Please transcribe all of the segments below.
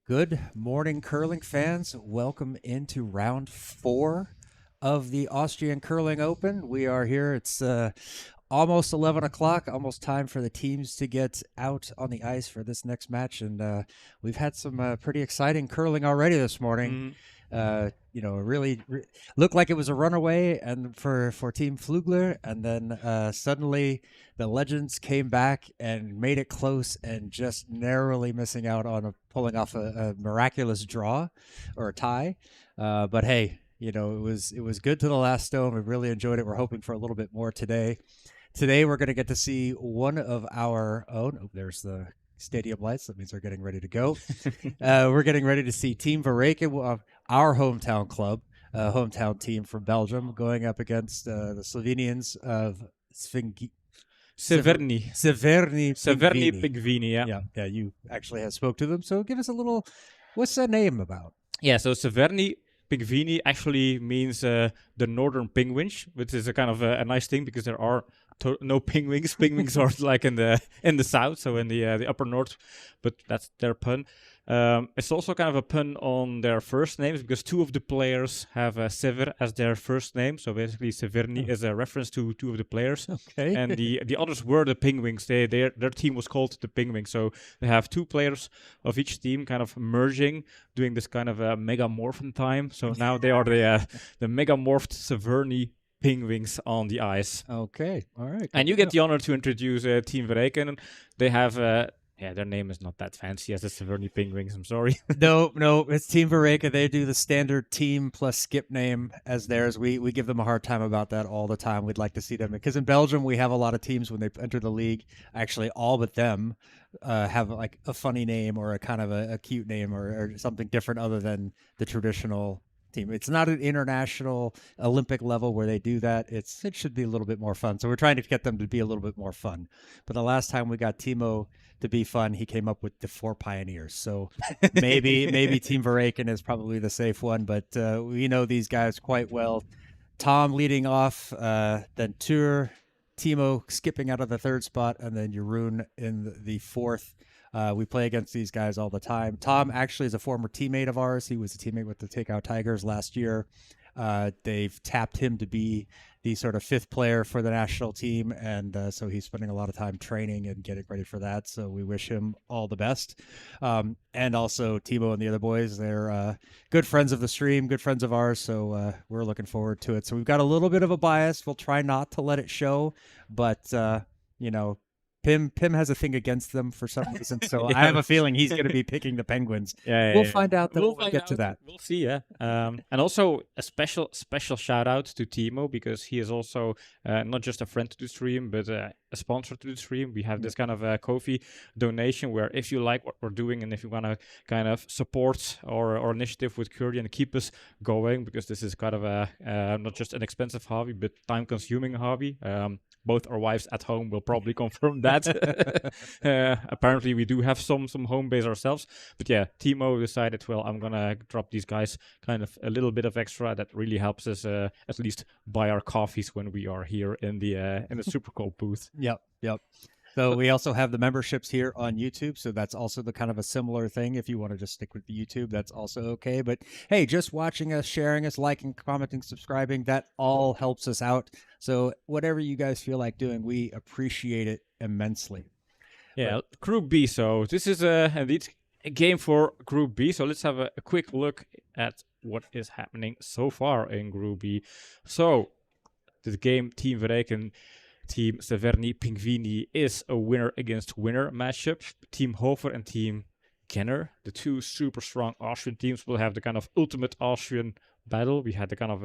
Good morning, curling fans. Welcome into round 4 of the Austrian Curling Open. We are here. It's almost 11 o'clock, almost time for the teams to get out on the ice for this next match. And we've had some pretty exciting curling already this morning. Mhm. Really looked like it was a runaway and for Team Flugler, and then suddenly the legends came back and made it close and just narrowly missing out on pulling off a miraculous draw or a tie. But hey, it was good to the last stone. We really enjoyed it. We're hoping for a little bit more today. Today we're going to get to see one of our own. Oh, there's the stadium lights. That means they're getting ready to go. We're getting ready to see Team Verreycken, our hometown club, hometown team from Belgium, going up against the Slovenians of Severni. Severni Severni Pingvini. Pingvini, yeah. Yeah. You actually have spoke to them, so give us a little. What's that name about? Yeah, so Severni Pingvini actually means the northern penguins, which is a kind of a nice thing because there are no penguins. Penguins are like in the south, so in the upper north, but that's their pun. It's also kind of a pun on their first names because two of the players have Sever as their first name. So basically, Severni is a reference to two of the players. Okay. And the others were the Penguins. Their team was called the Penguins. So they have two players of each team kind of merging, doing this kind of megamorphin time. So now they are the megamorphed Severni Penguins on the ice. Okay. All right. And you get the honor to introduce Team Verreycken. They have their name is not that fancy as the Severni Penguins. I'm sorry. No, it's Team Verreycken. They do the standard team plus skip name as theirs. We give them a hard time about that all the time. We'd like to see them because in Belgium we have a lot of teams when they enter the league. Actually, all but them have like a funny name or a kind of a cute name or something different other than the traditional team. It's not an international Olympic level where they do that. It should be a little bit more fun. So we're trying to get them to be a little bit more fun. But the last time we got Timo to be fun, he came up with the Four Pioneers. So maybe Team Verreycken is probably the safe one, but we know these guys quite well. Tom leading off, then Tur, Timo skipping out of the third spot, and then Jeroen in the fourth. We play against these guys all the time. Tom actually is a former teammate of ours. He was a teammate with the Takeout Tigers last year. They've tapped him to be the sort of fifth player for the national team, and so he's spending a lot of time training and getting ready for that. So we wish him all the best. And also Timo and the other boys, they're good friends of the stream, good friends of ours, so we're looking forward to it. So we've got a little bit of a bias. We'll try not to let it show, but Pim has a thing against them for some reason, so Yeah. I have a feeling he's going to be picking the Penguins. We'll find out that We'll when we get to that. We'll see, yeah. And also a special shout out to Timo because he is also not just a friend to the stream, but a sponsor to the stream. We have this kind of a Ko-fi donation where if you like what we're doing and if you want to kind of support our initiative with Curry and keep us going, because this is kind of a not just an expensive hobby, but time-consuming hobby. Both our wives at home will probably confirm that. Apparently, we do have some home base ourselves. But yeah, Timo decided, well, I'm going to drop these guys kind of a little bit of extra. That really helps us at least buy our coffees when we are here in the super cold booth. Yep. So we also have the memberships here on YouTube. So that's also the kind of a similar thing. If you want to just stick with the YouTube, that's also okay. But hey, just watching us, sharing us, liking, commenting, subscribing, that all helps us out. So whatever you guys feel like doing, we appreciate it immensely. Yeah, Group B. So this is indeed a game for Group B. So let's have a quick look at what is happening so far in Group B. So the game Team Verreycken, Team Severni Pingvini is a winner against winner matchup. Team Hofer and Team Kenner, the two super strong Austrian teams, will have the kind of ultimate Austrian battle. We had the kind of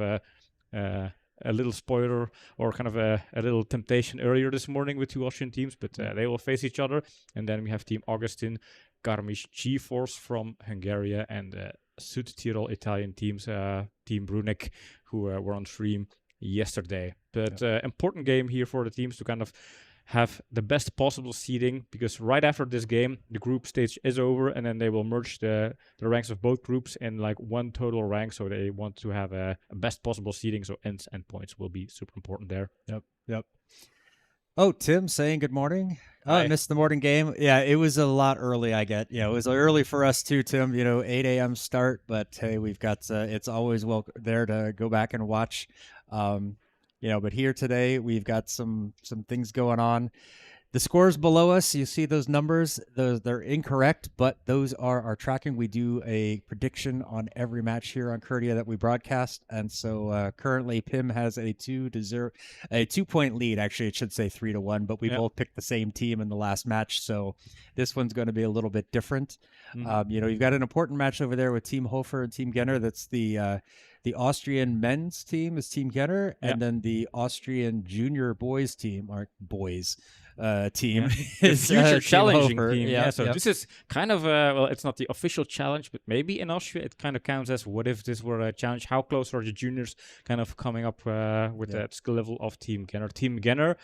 a little spoiler or kind of a little temptation earlier this morning with two Austrian teams, but they will face each other. And then we have Team Augustin, Garmisch G-Force from Hungary, and Südtirol Italian teams, Team Bruneck, who were on stream yesterday. But important game here for the teams to kind of have the best possible seeding, because right after this game the group stage is over and then they will merge the ranks of both groups in like one total rank. So they want to have a best possible seeding, so ends and points will be super important there. Yep. Oh, Tim saying good morning. Oh, I Hi. missed the morning game. Yeah, it was a lot early, I get. Yeah, it was early for us too, Tim. 8 a.m. start, but hey, we've got it's always there to go back and watch. Um, but here today we've got some things going on. The scores below us, you see those numbers, they're incorrect, but those are our tracking. We do a prediction on every match here on Curdia that we broadcast, and so currently Pim has a 2-0, a 2 point lead. Actually, it should say 3-1, but we Yep. both picked the same team in the last match, so this one's going to be a little bit different. Mhm. You've got an important match over there with Team Hofer and Team Genner. That's the Austrian men's team is Team Genner, Yep. and then the Austrian junior boys team are boys team Yeah. The is future Team challenging Hofer. team. Yeah, So yeah. this is kind of well, it's not the official challenge, but maybe in Austria it kind of counts as what if this were a challenge? How close are the juniors kind of coming up with Yeah. that skill level of Team Genner? Team Genner,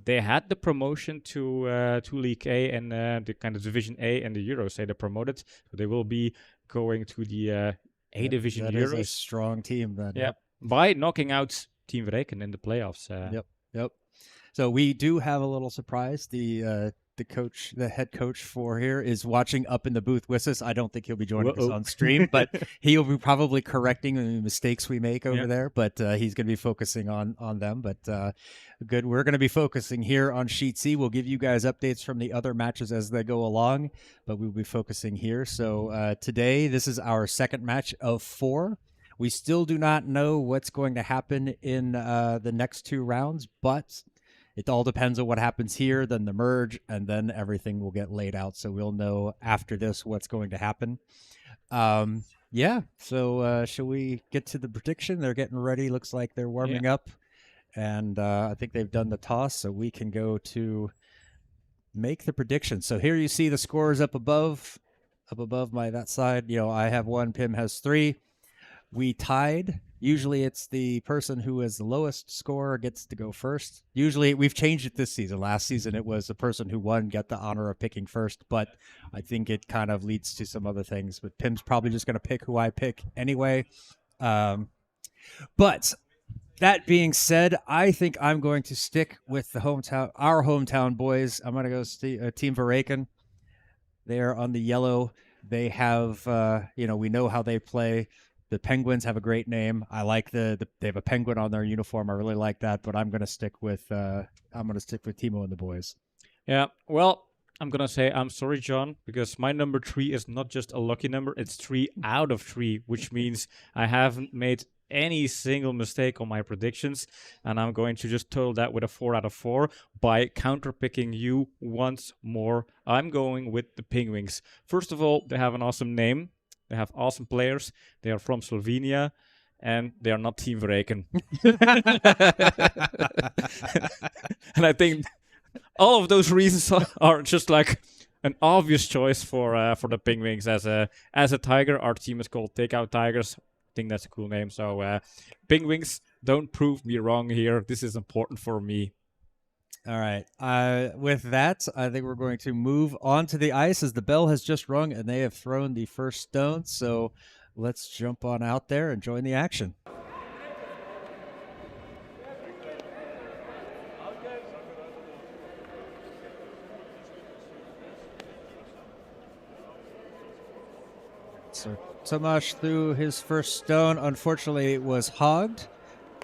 they had the promotion to League A and the kind of Division A and the Euros. Say they promoted, so they will be going to the A Division That is a Euros. strong team then. Yeah, by knocking out Team Verreycken in the playoffs. Yep. So we do have a little surprise. The head coach for here is watching up in the booth with us. I don't think he'll be joining us Uh-oh. on stream, but he'll be probably correcting the mistakes we make over Yep. there. But he's going to be focusing on them. But good. We're going to be focusing here on Sheet C. We'll give you guys updates from the other matches as they go along, but we'll be focusing here. So today, this is our second match of 4. We still do not know what's going to happen in the next 2 rounds, but it all depends on what happens here, then the merge, and then everything will get laid out. So we'll know after this what's going to happen. Yeah. So shall we get to the prediction? They're getting ready. Looks like they're warming up, and I think they've done the toss, so we can go to make the prediction. So here you see the scores up above that side. I have 1. Pim has 3. We tied. Usually it's the person who has the lowest score gets to go first. Usually we've changed it this season. Last season it was the person who won get the honor of picking first, but I think it kind of leads to some other things. But Pim's probably just going to pick who I pick anyway. But that being said, I think I'm going to stick with our hometown boys. I'm going to go Team Verreycken. They are on the yellow. They have, we know how they play. The Penguins have a great name. I like they have a penguin on their uniform. I really like that. But I'm going to stick with Timo and the boys. Yeah. Well, I'm gonna say I'm sorry, John, because my number 3 is not just a lucky number; it's 3 out of 3, which means I haven't made any single mistake on my predictions, and I'm going to just total that with a 4 out of 4 by counterpicking you once more. I'm going with the Penguins. First of all, they have an awesome name. They have awesome players. They are from Slovenia, and they are not Team Verreycken. And I think all of those reasons are just like an obvious choice for the Penguins. As a Tiger, our team is called Takeout Tigers. I think that's a cool name. So Penguins, don't prove me wrong here. This is important for me. All right. With that, I think we're going to move on to the ice as the bell has just rung and they have thrown the first stone. So let's jump on out there and join the action. So Tomasz threw his first stone. Unfortunately, it was hogged.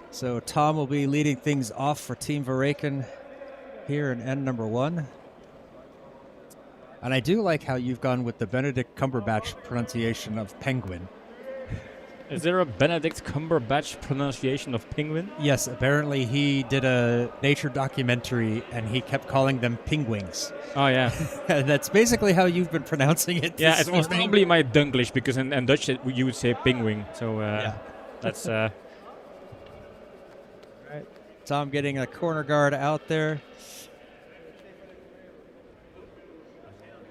So Tom will be leading things off for Team Verreycken here in end number 1. And I do like how you've gone with the Benedict Cumberbatch pronunciation of penguin. Is there a Benedict Cumberbatch pronunciation of penguin? Yes, apparently he did a nature documentary and he kept calling them penguins. Oh, yeah. And that's basically how you've been pronouncing it. Yeah, this it was morning. probably my Dunglish, because in Dutch you would say penguin. So that's... Tom getting a corner guard out there.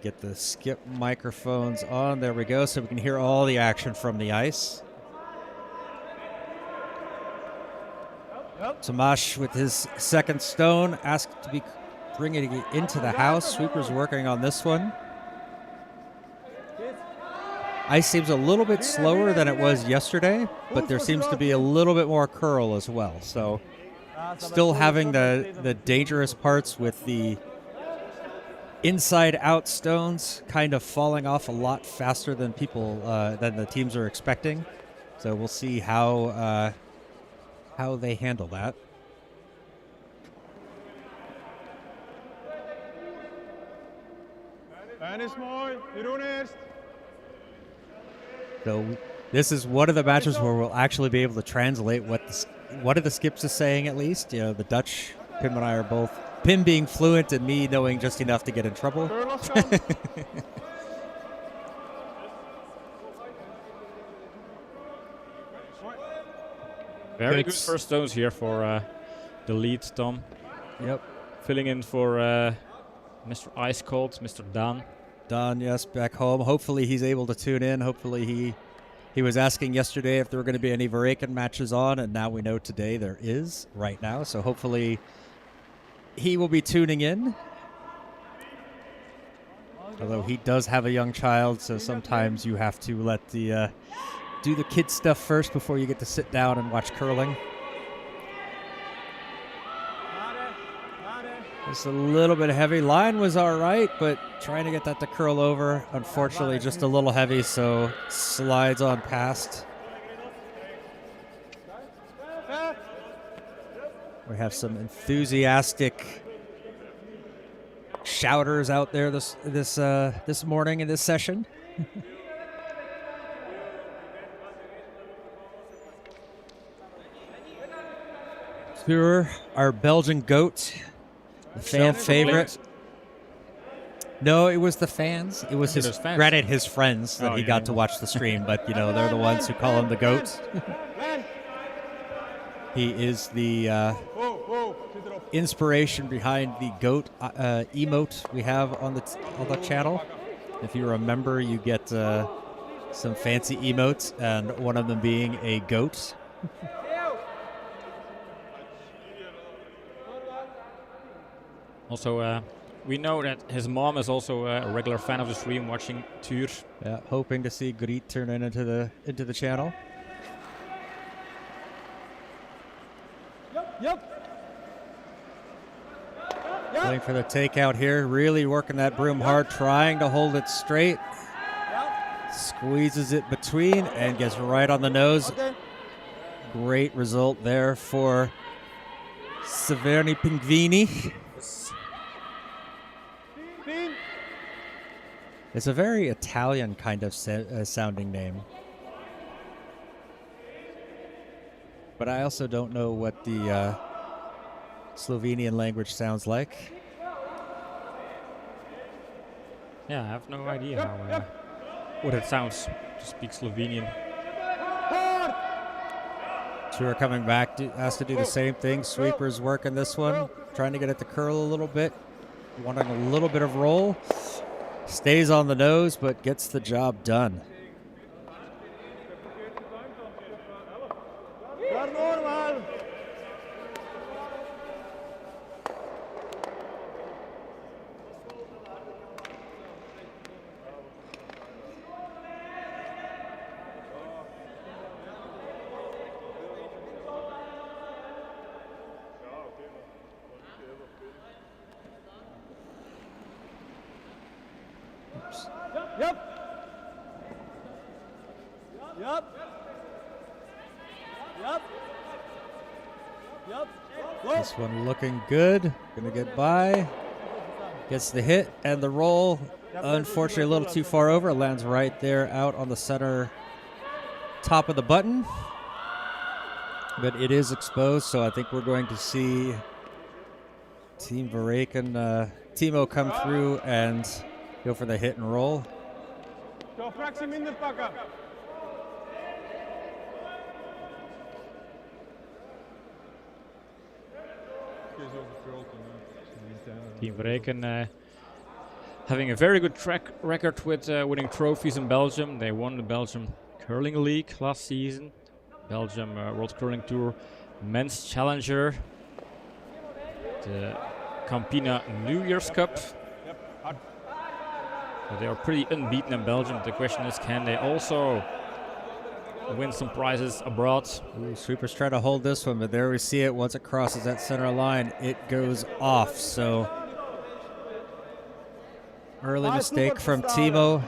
Get the skip microphones on. There we go, so we can hear all the action from the ice. Tomasz with his second stone, asked to be bringing it into the house. Sweeper's working on this one. Ice seems a little bit slower than it was yesterday, but there seems to be a little bit more curl as well. So still having the dangerous parts with the inside out stones kind of falling off a lot faster than than the teams are expecting. So we'll see how they handle that. So this is one of the matches where we'll actually be able to translate what are the skips is saying, at least. You know, the Dutch, Pim and I are both, Pim being fluent and me knowing just enough to get in trouble. Very good first stones here for the lead, Tom. Yep. Filling in for Mr. Ice Cold, Mr. Dan. Dan, yes, back home. Hopefully he's able to tune in. Hopefully he was asking yesterday if there were going to be any Verreycken matches on, and now we know today there is right now. So hopefully he will be tuning in. Although he does have a young child, so sometimes you have to let the do the kid stuff first before you get to sit down and watch curling. It's a little bit heavy. Line was all right, but trying to get that to curl over, unfortunately, just a little heavy, so slides on past. We have some enthusiastic shouters out there this morning in this session. Here, our Belgian goat. The fan favorite. No, it was the fans. It was his fans. Granted, his friends that he got to watch the stream, but you know they're the ones who call him the goat. He is the inspiration behind the goat emote we have on the channel. If you remember, you get some fancy emotes, and one of them being a goat. Also, we know that his mom is also a regular fan of the stream, watching Tuur. Yeah, hoping to see Griet turn into the channel. Going for the takeout here, really working that broom hard, trying to hold it straight. Squeezes it between and gets right on the nose. Great result there for Severni Pingvini. It's a very Italian kind of sounding name. But I also don't know what the Slovenian language sounds like. Yeah, I have no idea how what it sounds to speak Slovenian. Tour coming back, has to do the same thing. Sweeper's working this one, trying to get it to curl a little bit, wanting a little bit of roll. Stays on the nose, but gets the job done. This one looking good. Gonna get by. Gets the hit and the roll. Unfortunately, a little too far over. Lands right there out on the center top of the button. But it is exposed, so I think we're going to see Team Verreycken, Timo come through and go for the hit and roll. Team Verreycken having a very good track record with winning trophies in Belgium. They won the Belgium Curling League last season, Belgium World Curling Tour Men's Challenger, the Campina New Year's Cup. They are pretty unbeaten in Belgium. The question is, can they also win some prizes abroad. Ooh, Sweepers try to hold this one, but there we see it. Once it crosses that center line, it goes off. So early mistake from Timo.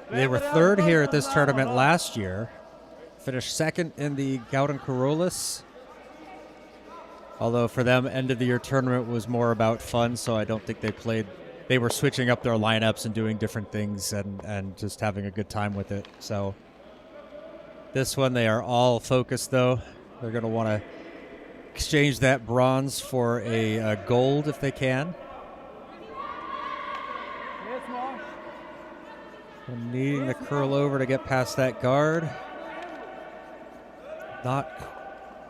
They were third here at this tournament last year. Finished second in the Gouden Carolus. Although for them, end of the year tournament was more about fun, so I don't think they played. They were switching up their lineups and doing different things and just having a good time with it. So this one, they are all focused, though. They're going to want to exchange that bronze for a gold if they can. And needing the curl over to get past that guard. Not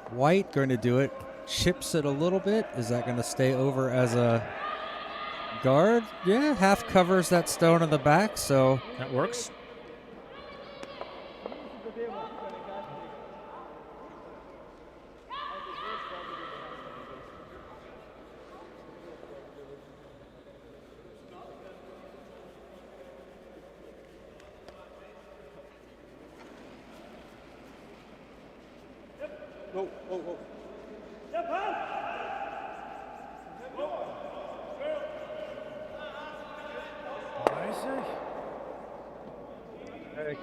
quite going to do it. Chips it a little bit. Is that going to stay over as a guard? Yeah, half covers that stone in the back, so that works.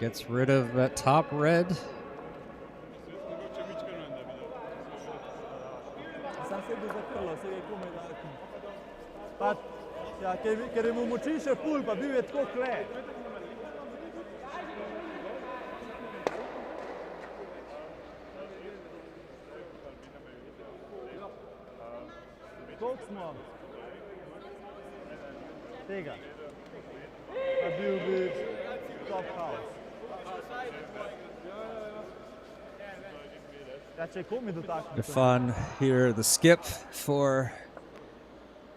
Gets rid of that top red. The fun here, the skip for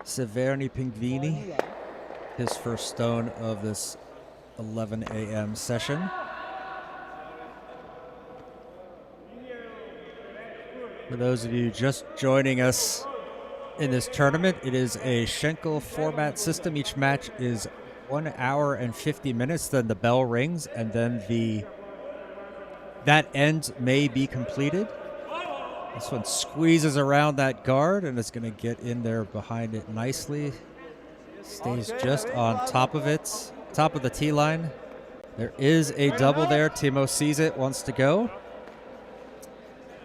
Severni Pingvini, his first stone of this 11 a.m. session. For those of you just joining us in this tournament, it is a Schenkel format system. Each match is 1 hour and 50 minutes, then the bell rings, and then that end may be completed. This one squeezes around that guard and is going to get in there behind it nicely. Stays just on top of it, top of the tee line. There is a double there. Timo sees it, wants to go.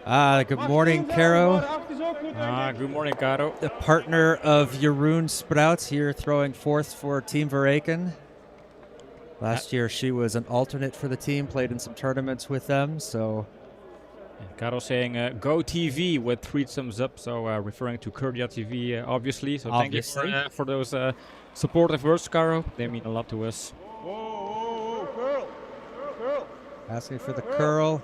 Good morning, Caro. Good morning, Caro. The partner of Jeroen Sprouts here throwing fourth for Team Verreycken. Last year she was an alternate for the team, played in some tournaments with them, so... And Caro saying go TV with 3 thumbs up, so referring to Kurdia TV, obviously. So Obviously. Thank you for those supportive words, Caro. They mean a lot to us. Curl. Asking for the curl.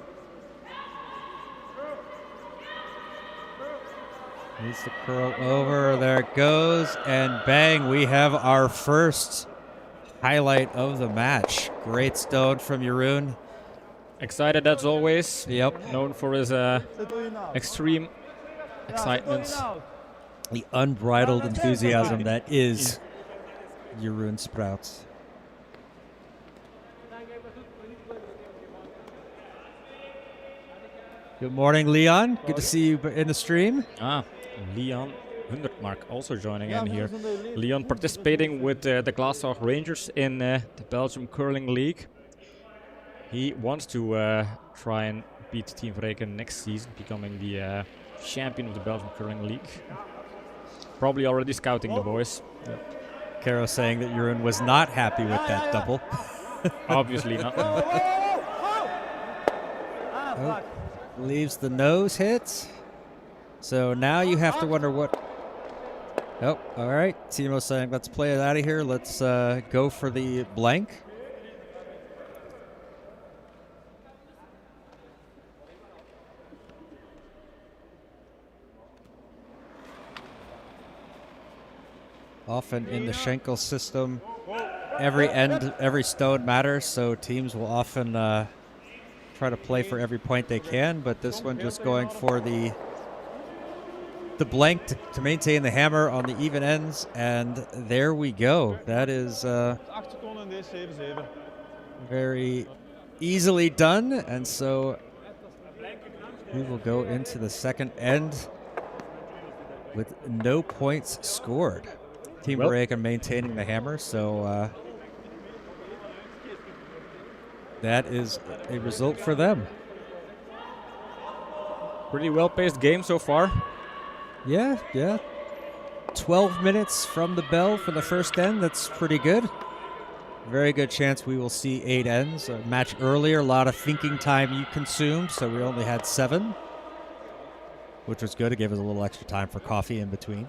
Needs to curl over. There it goes. And bang, we have our first highlight of the match. Great stone from Jeroen. Excited as always. Yep. Known for his extreme excitement. The unbridled enthusiasm that is Jeroen Sprouts. Good morning, Leon. Good to see you in the stream. Leon Hundertmark also joining in here. Leon participating with the Glasshoff Rangers in the Belgium Curling League. He wants to try and beat Team Verreycken next season, becoming the champion of the Belgium Curling League. Probably already scouting the boys. Caro saying that Jeroen was not happy with that double. Obviously not. Oh, leaves the nose hit. So now you have to wonder what... Oh, all right. Timo saying, let's play it out of here. Let's go for the blank. Often in the Schenkel system, every stone matters, so teams will often try to play for every point they can, but this one just going for the blank to maintain the hammer on the even ends, and there we go. That is very easily done, and so we will go into the second end with no points scored. Team Well- Verreycken maintaining the hammer, so that is a result for them. Pretty well-paced game so far. Yeah. 12 minutes from the bell for the first end. That's pretty good. Very good chance we will see 8 ends. A match earlier, a lot of thinking time you consumed, so we only had 7, which was good to give us a little extra time for coffee in between.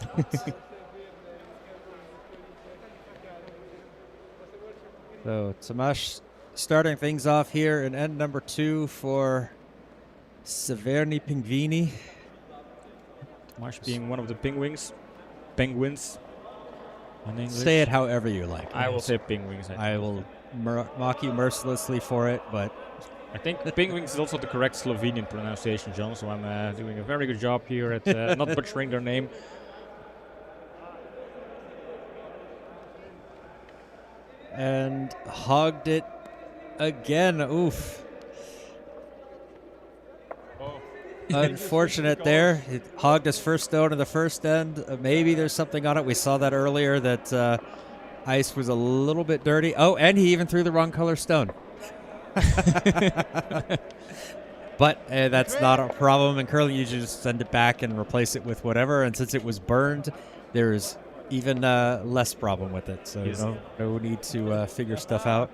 So Tomasz starting things off here in end number 2 for Severni Pingvini. Marsh being one of the penguins in English. Say it however you like. I will say penguins. I will mock you mercilessly for it, but I think penguins is also the correct Slovenian pronunciation, John, so I'm doing a very good job here at not butchering their name. and hogged it again. Oof. Unfortunate there. It hogged his first stone in the first end. Maybe there's something on it. We saw that earlier, that ice was a little bit dirty. Oh, and he even threw the wrong color stone. But that's not a problem. In curling, you just send it back and replace it with whatever. And since it was burned, there's even less problem with it. So Yes. no need to figure stuff out.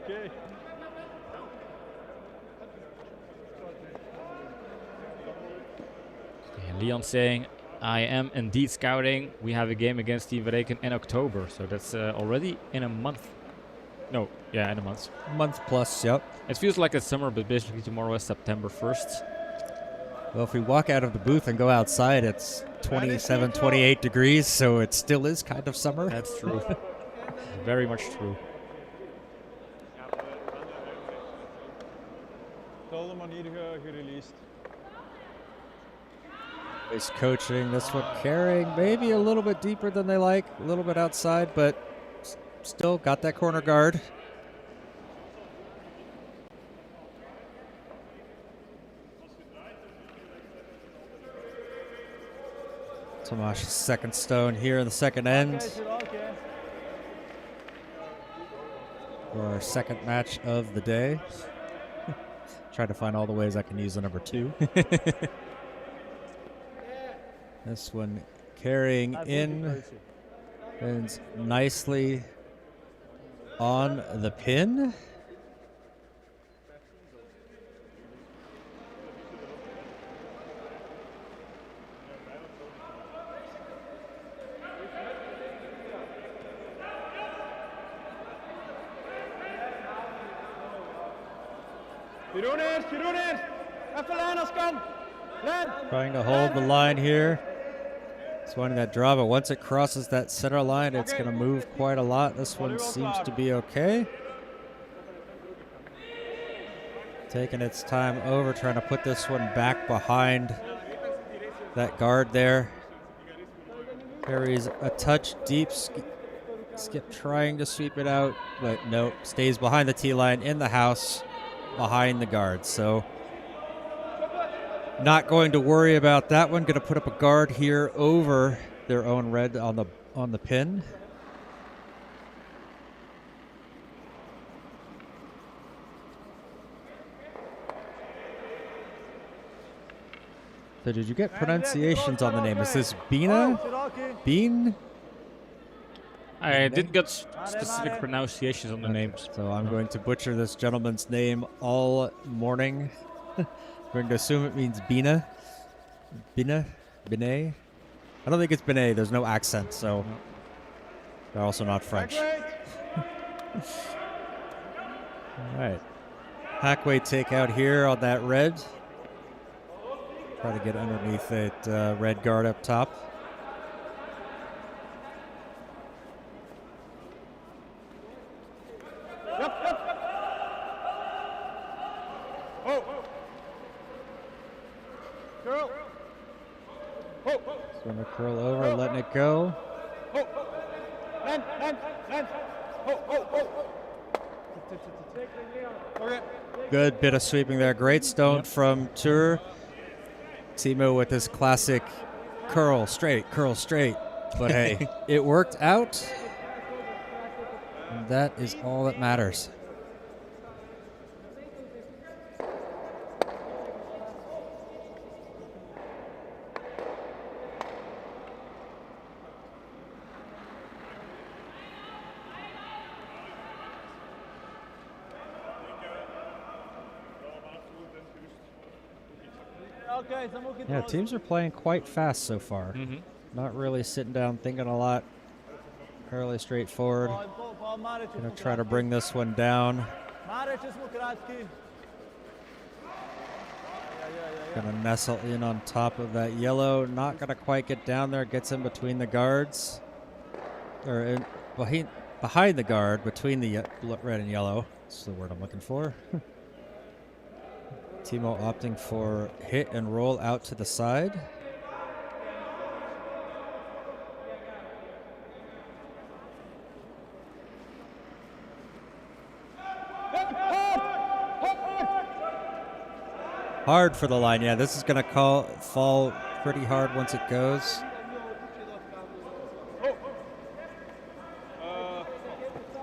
Leon saying, I am indeed scouting. We have a game against Team Verreycken in October, so that's already in a month. No, yeah, in a month. Month plus, yep. It feels like it's summer, but basically tomorrow is September 1st. Well, if we walk out of the booth and go outside, it's 27, 28 degrees, so it still is kind of summer. That's true. Very much true. Alle manieren gereleased. He's coaching this one, carrying maybe a little bit deeper than they like, a little bit outside, but still got that corner guard. Tomasz, second stone here in the second end. For our second match of the day. Trying to find all the ways I can use the number 2. This one carrying in and nicely on the pin. Jeroen eerst! Even lijn als kan! Lijn! Trying to hold the line here. It's one that draw, but once it crosses that center line, it's going to move quite a lot. This one seems to be okay. Taking its time over, trying to put this one back behind that guard there. Carries a touch deep. Skip trying to sweep it out, but nope. Stays behind the tee line in the house, behind the guard. So not going to worry about that one. Going to put up a guard here over their own red on the pin. So did you get pronunciations on the name? Is this Bina? Bean? I didn't get specific pronunciations on the names. So I'm going to butcher this gentleman's name all morning. We're going to assume it means Bina. Bina? Binet? I don't think it's Binet. There's no accent, so they're also not French. All right. Hackway takeout here on that red. Try to get underneath that red guard up top. Curl! Just going to curl over, letting it go. Lijn! Okay. Good bit of sweeping there. Great stone from Tur. Timo with his classic curl straight. But hey, it worked out. And that is all that matters. Yeah, teams are playing quite fast so far. Not really sitting down thinking a lot. Fairly straightforward. Gonna try to bring this one down. Gonna nestle in on top of that yellow. Not gonna quite get down there. Gets in between the guards. Or behind the guard, between the red and yellow. That's the word I'm looking for. Timo opting for hit and roll out to the side. Hard for the line. Yeah, this is going to fall pretty hard once it goes.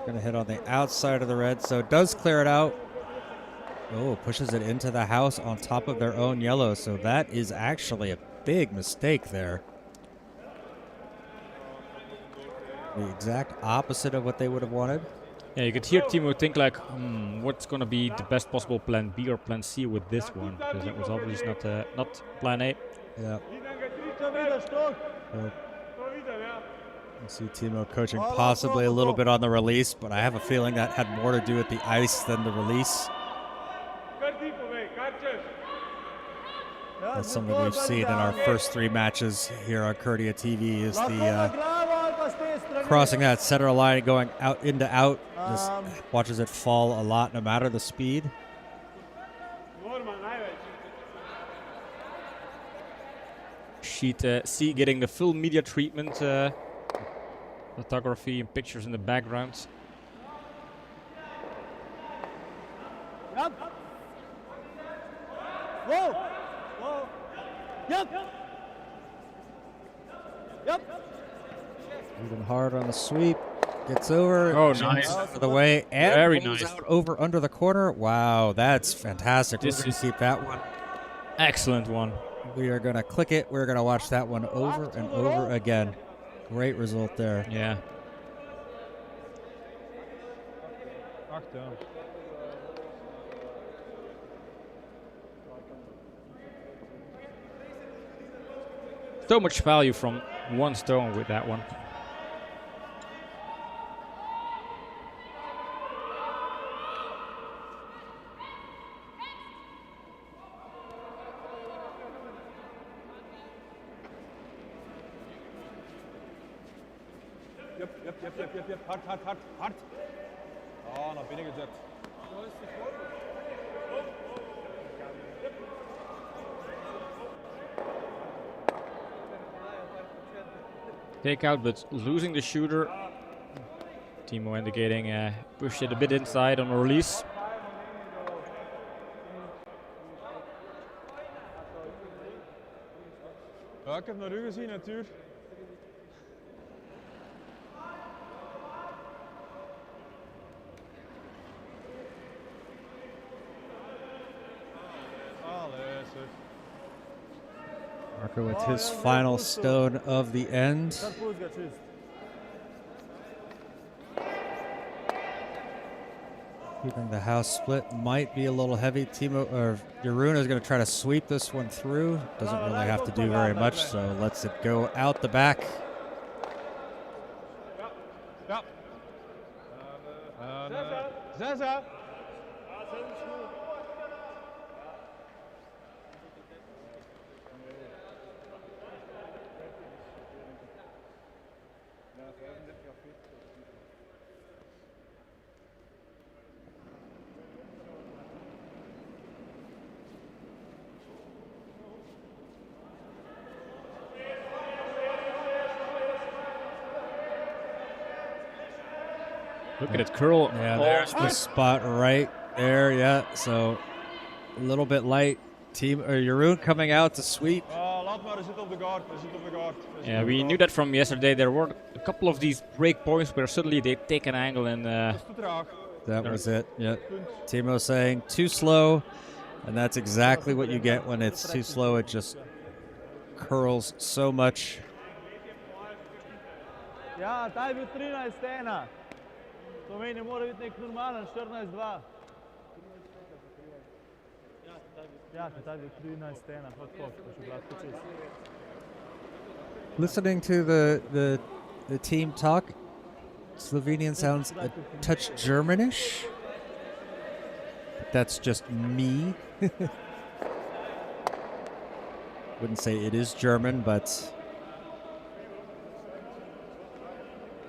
Going to hit on the outside of the red, so it does clear it out. Oh, pushes it into the house on top of their own yellow, so that is actually a big mistake there. The exact opposite of what they would have wanted. Yeah, you could hear Timo think like, what's going to be the best possible plan B or plan C with this one? Because that was obviously not plan A. Yeah. You see Timo coaching possibly a little bit on the release, but I have a feeling that had more to do with the ice than the release. That's something we've seen in our first 3 matches here on Kurdia TV is the crossing that center line, going out into out. Just watches it fall a lot no matter the speed. She'd see getting the full media treatment, photography and pictures in the background. Yep. Whoa. Whoa. Yep. Yep. Moving hard on the sweep. Gets over. Oh, nice. Out of the way. And very pulls nice. Out over under the corner. Wow, that's fantastic. We're going to keep that one. Excellent one. We are going to click it. We're going to watch that one over and over again. Great result there. Yeah. So much value from one stone with that one. Yep. Hard. Oh, naar binnen gezet. Take out, but losing the shooter. Timo indicating pushed it a bit inside on the release. Ja, ik heb naar u gezien natuurlijk. Marco with his final stone of the end. Keeping the house split might be a little heavy. Timo or Jeroen is going to try to sweep this one through. Doesn't really have to do very much, so lets it go out the back. Zaza. Look at it curl. Yeah, there's the spot right there. Yeah, so a little bit light. Team or Jeroen coming out to sweep. Laat maar, hij zit op de guard. Hij zit op de guard. Yeah, we knew that from yesterday. There were a couple of these break points where suddenly they take an angle and Te traag. That was it. Yeah. Timo saying too slow, and that's exactly what you get when it's too slow. It just curls so much. Ja, taj bil 13-1. Slovenija mora biti nek normalen 14-2. Ja, taj bil 13-1. Hod kok, pa še gladko čez. Listening to the team talk, Slovenian sounds a touch Germanish. That's just me. Wouldn't say it is German, but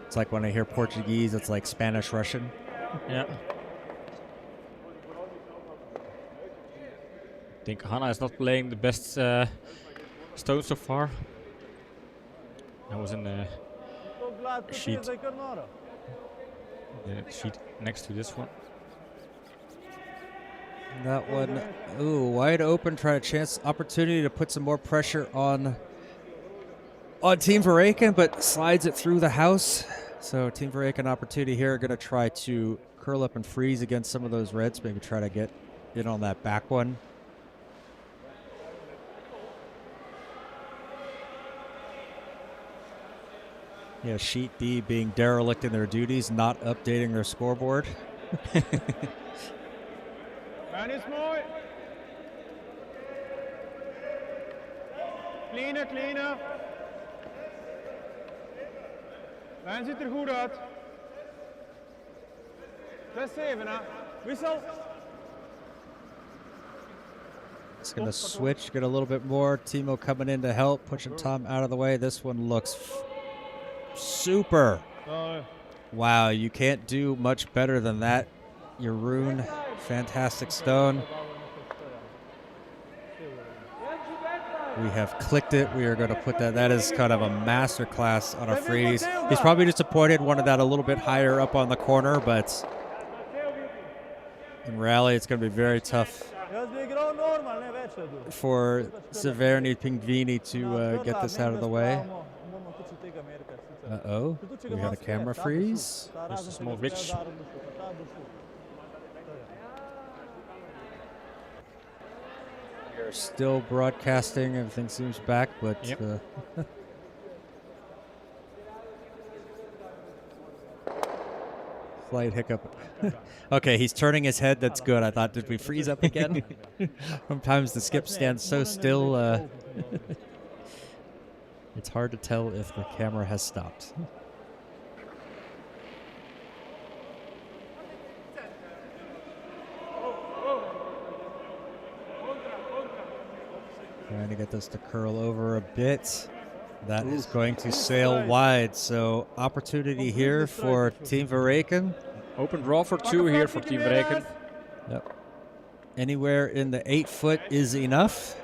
it's like when I hear Portuguese, it's like Spanish Russian. yeah. I think Hanna is not playing the best stone so far. I was in the To gladko Sheet. čez, da je kar noro. sheet next to this one. That one, ooh, wide open, trying to chance opportunity to put some more pressure on Team Verreycken, but slides it through the house. So Team Verreycken opportunity here, going to try to curl up and freeze against some of those reds, maybe try to get in on that back one. Yeah, Sheet D being derelict in their duties, not updating their scoreboard. En is mooi. Cleaner, cleaner. En ziet er goed uit. 6-7, hè. Wissel. It's going to switch, get a little bit more. Timo coming in to help, pushing Tom out of the way. This one looks super. Wow, you can't do much better than that. Jeroen, fantastic stone. We have clicked it. We are going to put that. That is kind of a masterclass on a freeze. He's probably disappointed, wanted that a little bit higher up on the corner, but in rally, it's going to be very tough Jaz bi igral normal, ne več redu. for Severni Pingvini to get this out of the way. Moramo tudi tega merka sicer. Uh-oh, we got a camera freeze. Just a small glitch. We're still broadcasting. Everything seems back, but Yep. Slight hiccup. Okay, he's turning his head. That's good. I thought, did we freeze up again? Sometimes the skip stands so still. It's hard to tell if the camera has stopped. Trying to get this to curl over a bit. That is going to sail wide. So opportunity here for Team Verreycken. Open draw for 2 here for Team Verreycken. Yep. Anywhere in the 8 foot is enough.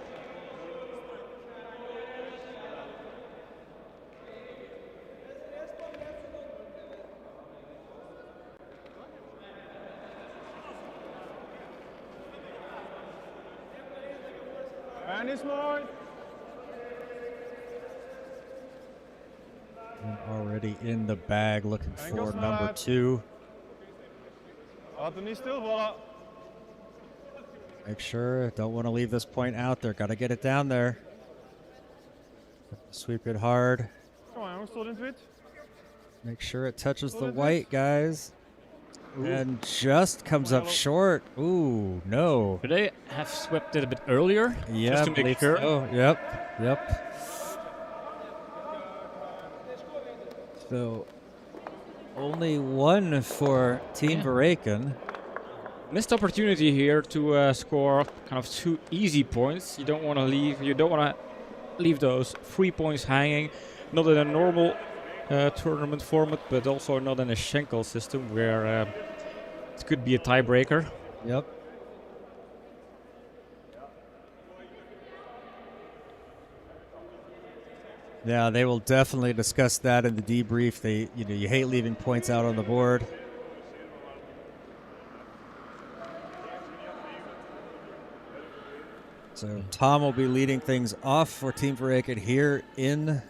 En is mooi. And already in the bag looking for number 2. Laat hem niet stilvallen. Make sure, don't want to leave this point out there. Got to get it down there. Sweep it hard. Kom maar jongens, tot in het wit. Make sure it touches the white, guys. And just comes up short. Ooh, no. Could they have swept it a bit earlier? Yeah, Just to make believe sure. so. Yep. So, only one for Team Verreycken. Missed opportunity here to score kind of 2 easy points. You don't want to leave those 3 points hanging. Not in a normal tournament format, but also not in a Schenkel system where it could be a tiebreaker. Yep. Yeah, they will definitely discuss that in the debrief. You hate leaving points out on the board. So Tom will be leading things off for Team Verreycken here in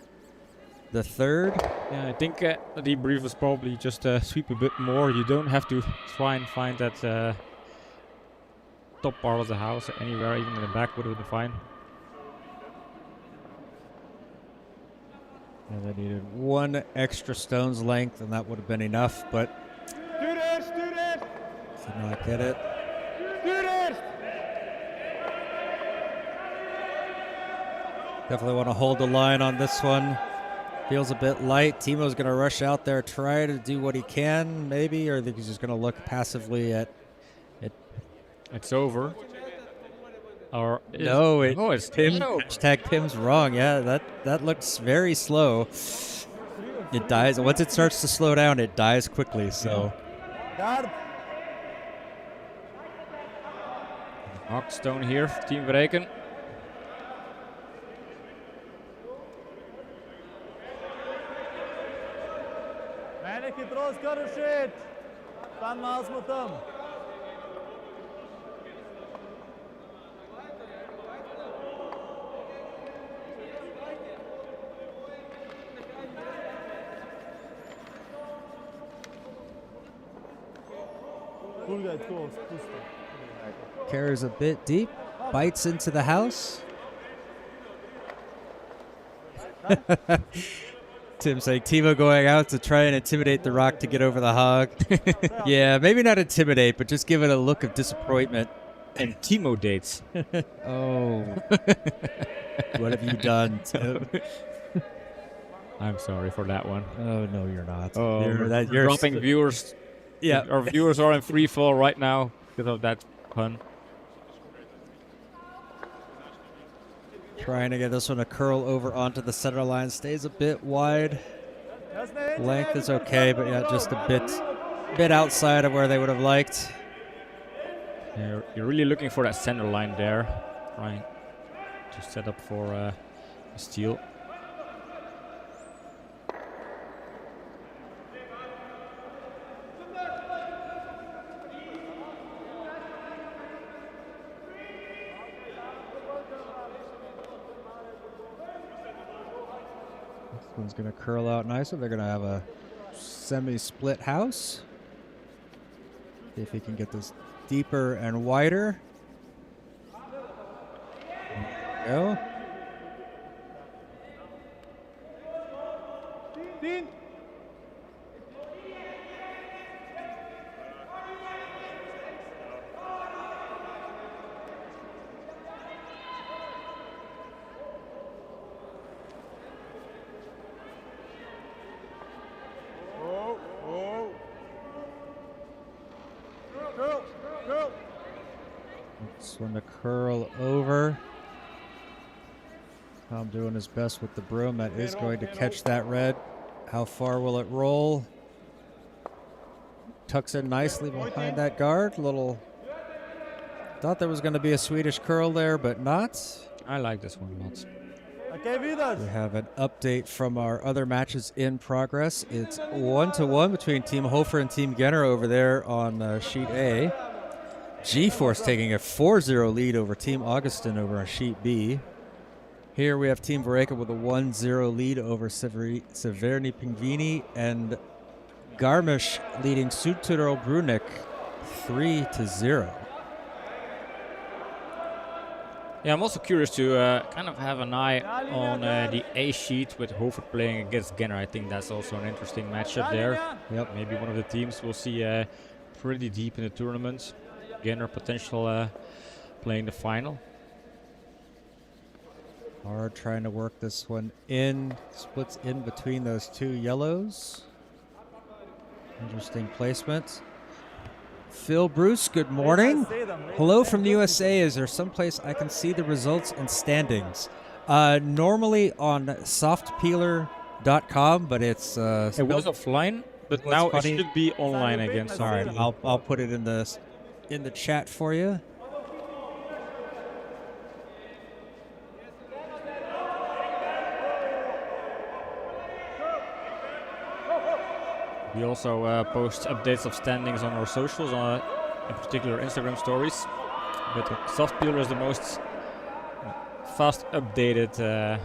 the third. Yeah, I think the debrief was probably just sweep a bit more. You don't have to try and find that top part of the house anywhere, even in the back would have been fine. And they needed one extra stone's length, and that would have been enough, but Stuur eerst! did not get it. Stuur eerst! Definitely want to hold the line on this one. Feels a bit light. Timo's going to rush out there, try to do what he can, maybe, or I think he's just going to look passively at it. It's over. Or It's Pim. Hashtag Pim's wrong. Yeah, that looks very slow. It dies. Once it starts to slow down, it dies quickly. So Guard. Knocked stone here for Team Verreycken. Manneke trots shit. Stan maals met hem. carries a bit deep, bites into the house. Tim saying Timo going out to try and intimidate the Rock to get over the hog. Yeah, maybe not intimidate, but just give it a look of disappointment. And Timo dates. Oh. What have you done, Tim? I'm sorry for that one. Oh, no, you're not. Oh, You're dropping viewers. Yeah. Our viewers are in free fall right now because of that pun. Trying to get this one to curl over onto the center line. Stays a bit wide. Length is okay, but yeah, just a bit outside of where they would have liked. Yeah, you're really looking for that center line there. Trying to set up for a steal. This one's going to curl out nicely. They're going to have a semi-split house. See if he can get this deeper and wider. There we go. This one to curl over. Tom doing his best with the broom. That is going to catch that red. How far will it roll? Tucks in nicely behind that guard. Little. Thought there was going to be a Swedish curl there, but not. I like this one lots. We have an update from our other matches in progress. It's 1-1 between Team Hofer and Team Genner over there on Sheet A. G-Force taking a 4-0 lead over Team Augustin over on Sheet B. Here we have Team Verreycken with a 1-0 lead over Severni Pingvini, and Garmisch leading Südtirol Bruneck 3-0. Yeah, I'm also curious to kind of have an eye on the A sheet with Hofer playing against Genner. I think that's also an interesting matchup there. Yep. Maybe one of the teams we'll see pretty deep in the tournament. Genner potential playing the final. Hard trying to work this one in. Splits in between those two yellows. Interesting placement. Phil Bruce, good morning. Hello from the USA. Is there someplace I can see the results and standings? Normally on softpeeler.com, but it's it was offline, but now it should be online again. Sorry, I'll put it in the chat for you. We also post updates of standings on our socials, in particular Instagram stories. But Soft Peeler is the most fast updated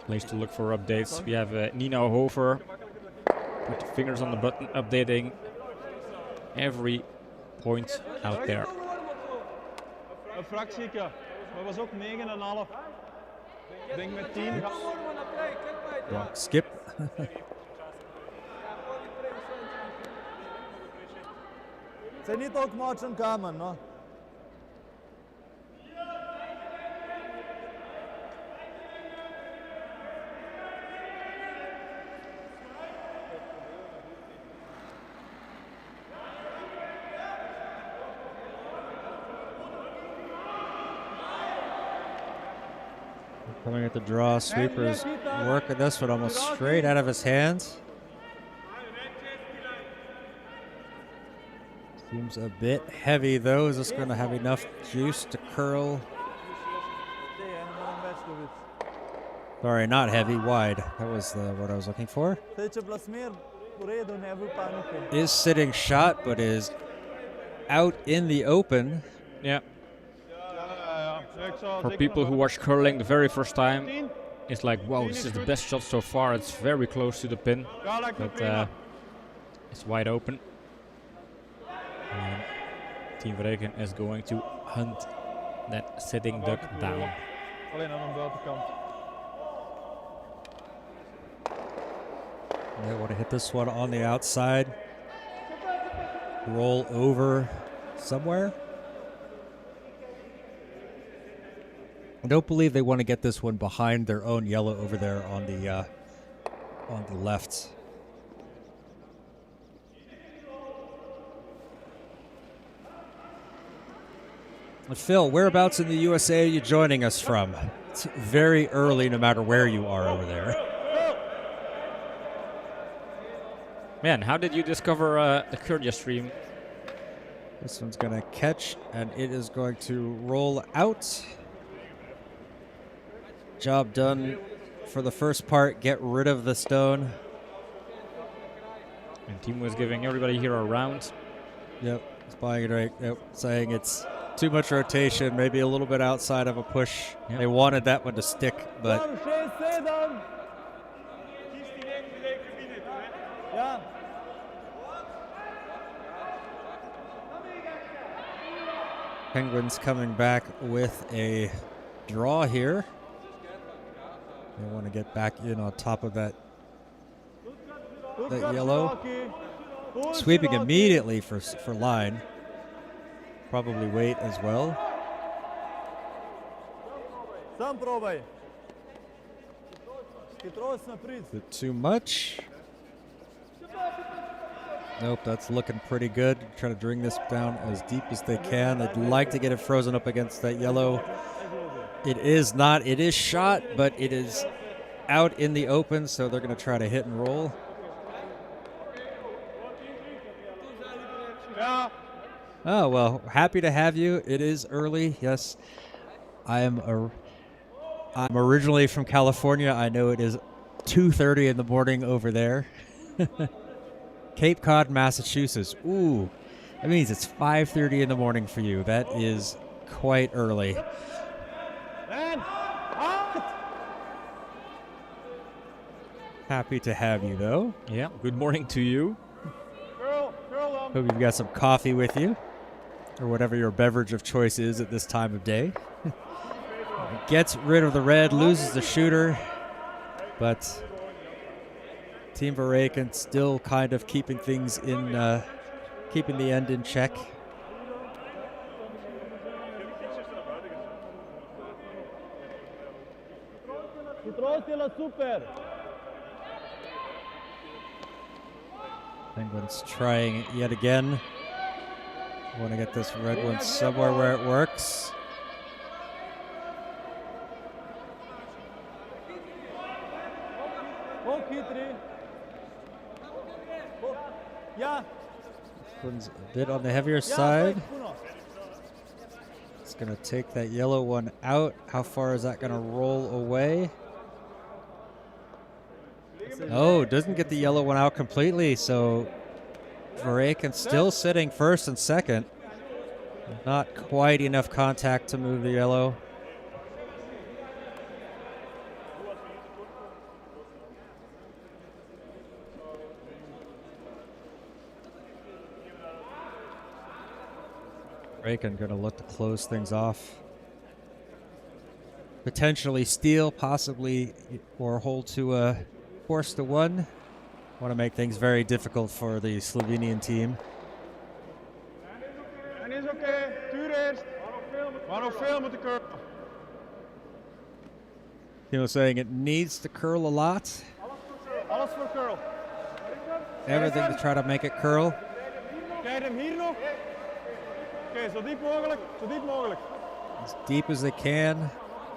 place to look for updates. We have Nino Hover. Put the fingers on the button, updating every point out there. Een fractieke. Dat was ook 9,5. Ik denk met 10. Wrong skip. Zijn niet ook motion kamen, no? Coming at the draw, sweepers working this one almost straight out of his hands. Seems a bit heavy though. Is this going to have enough juice to curl? Sorry, not heavy, wide. That was the what I was looking for. Is sitting shot, but is out in the open. Yeah. For people who watch curling the very first time, it's like, wow, this is the best shot so far. It's very close to the pin, but it's wide open. And Team Verreycken is going to hunt that sitting duck down. Alleen aan de buitenkant. They want to hit this one on the outside. Roll over somewhere. I don't believe they want to get this one behind their own yellow over there on the left. Phil, whereabouts in the USA are you joining us from? It's very early no matter where you are over there. Man, how did you discover the Kurdia stream? This one's going to catch, and it is going to roll out. Job done for the first part. Get rid of the stone. And team was giving everybody here a round. Yep, it's buying it right. Yep, saying it's too much rotation, maybe a little bit outside of a push. Yep. They wanted that one to stick, but Penguins coming back with a draw here. They want to get back in on top of that yellow. Sweeping immediately for line. Probably wait as well. Bit too much. Nope, that's looking pretty good. Trying to bring this down as deep as they can. They'd like to get it frozen up against that yellow. It is not. It is shot, but it is out in the open, so they're going to try to hit and roll. Oh, well, happy to have you. It is early, yes. I'm originally from California. I know it is 2:30 in the morning over there. Cape Cod, Massachusetts. Ooh, that means it's 5:30 in the morning for you. That is quite early. Happy to have you, though. Yeah, good morning to you. Hope you've got some coffee with you, or whatever your beverage of choice is at this time of day. Gets rid of the red, loses the shooter, but Team Verreycken still kind of keeping things in, keeping the end in check. Penguins trying it yet again. Want to get this red one somewhere where it works. This one's a bit on the heavier side. It's going to take that yellow one out. How far is that going to roll away? Oh, doesn't get the yellow one out completely, so Verreycken still sitting first and second. Not quite enough contact to move the yellow. Verreycken going to look to close things off. Potentially steal, possibly, or hold to a force to 1. Want to make things very difficult for the Slovenian team. En is oké, tuur eerst. Maar nog veel moeten curlen. Timo saying it needs to curl a lot. Alles voor curl. Everything to try to make it curl. Kijk hem hier nog. Oké, zo diep mogelijk, zo diep mogelijk. As deep as they can.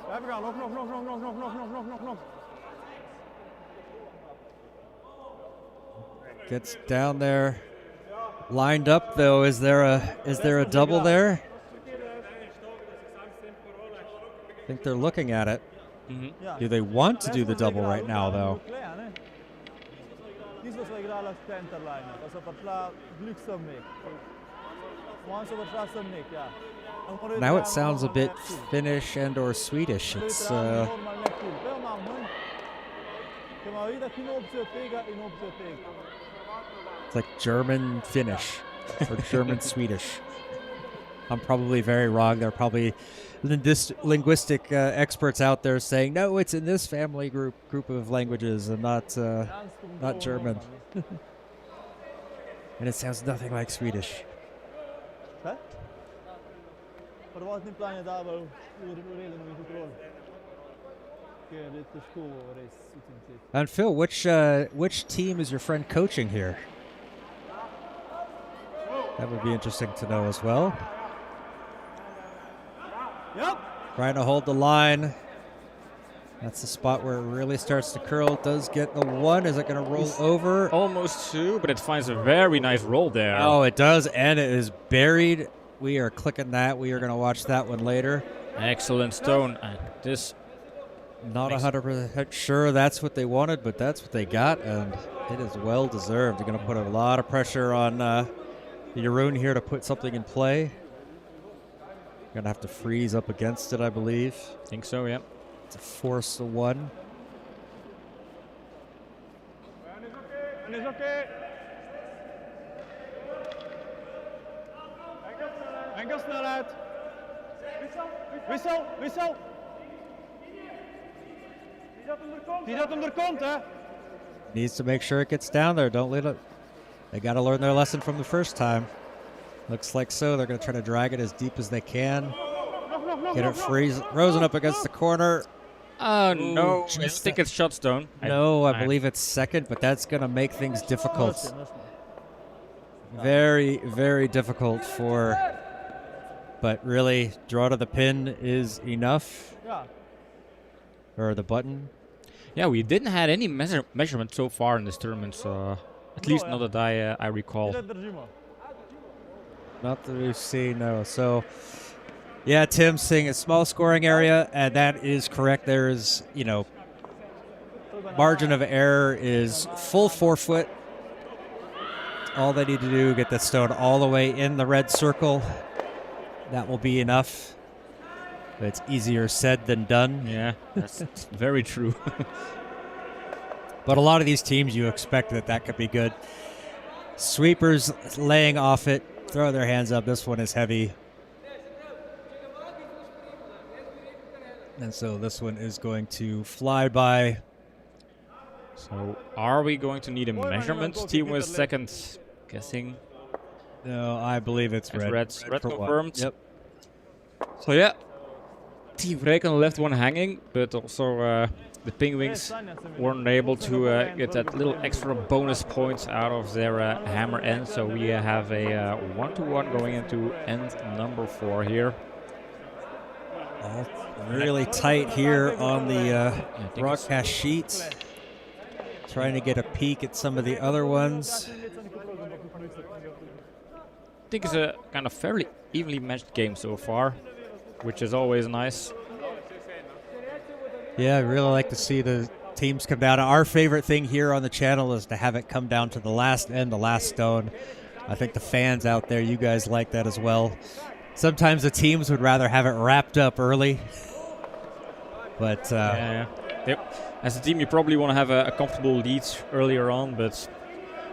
Blijven gaan, nog. Gets down there. Lined up though. Is there a double there? I think they're looking at it. Mm-hmm. Do they want to do the double right now though? Now it sounds a bit Finnish and or Swedish. It's like German Finnish or German Swedish. I'm probably very wrong. There are probably linguistic experts out there saying, no, it's in this family group of languages and not German. And it sounds nothing like Swedish. And Phil, which team is your friend coaching here? That would be interesting to know as well. Yep. Trying to hold the line. That's the spot where it really starts to curl. It does get the 1. Is it going to roll over? Almost 2, but it finds a very nice roll there. Oh, it does, and it is buried. We are clicking that. We are going to watch that one later. Excellent stone. This Not 100% sure that's what they wanted, but that's what they got, and it is well deserved. They're going to put a lot of pressure on Jeroen here to put something in play. Going to have to freeze up against it, I believe. think so, yeah. It's a force to 1. En is oké. Enkel snelheid. Wissel. Die dat hem er komt, hè. Needs to make sure it gets down there. Don't let it. They got to learn their lesson from the first time. Looks like so. They're going to try to drag it as deep as they can. Get it frozen up against the corner. Oh, no. I just think it's shot stone. No, I believe it's second, but that's going to make things difficult. Very, very difficult for... But really, draw to the pin is enough. Or the button. Yeah, we didn't have any measurement so far in this tournament, so at least not that I recall. Not that we've seen, no. So, yeah, Tim's saying a small scoring area, and that is correct. There is, margin of error is full 4 foot. All they need to do, get the stone all the way in the red circle. That will be enough. But it's easier said than done. Yeah, that's very true. But a lot of these teams, you expect that could be good. Sweepers laying off it, throw their hands up. This one is heavy. And so this one is going to fly by. So are we going to need a measurement? Team was second, guessing. No, I believe it's red. Red confirmed. Yep. So yeah, Team Verreycken left one hanging, but also the Penguins weren't able to get that little extra bonus points out of their hammer end. So we have a 1-1 going into end number 4 here. All really tight here on the broadcast sheet. Trying to get a peek at some of the other ones. I think it's a kind of fairly evenly matched game so far, which is always nice. Yeah, I really like to see the teams come down. Our favorite thing here on the channel is to have it come down to the last end, the last stone. I think the fans out there, you guys like that as well. Sometimes the teams would rather have it wrapped up early. But yeah. Yep. As a team, you probably want to have a comfortable lead earlier on, but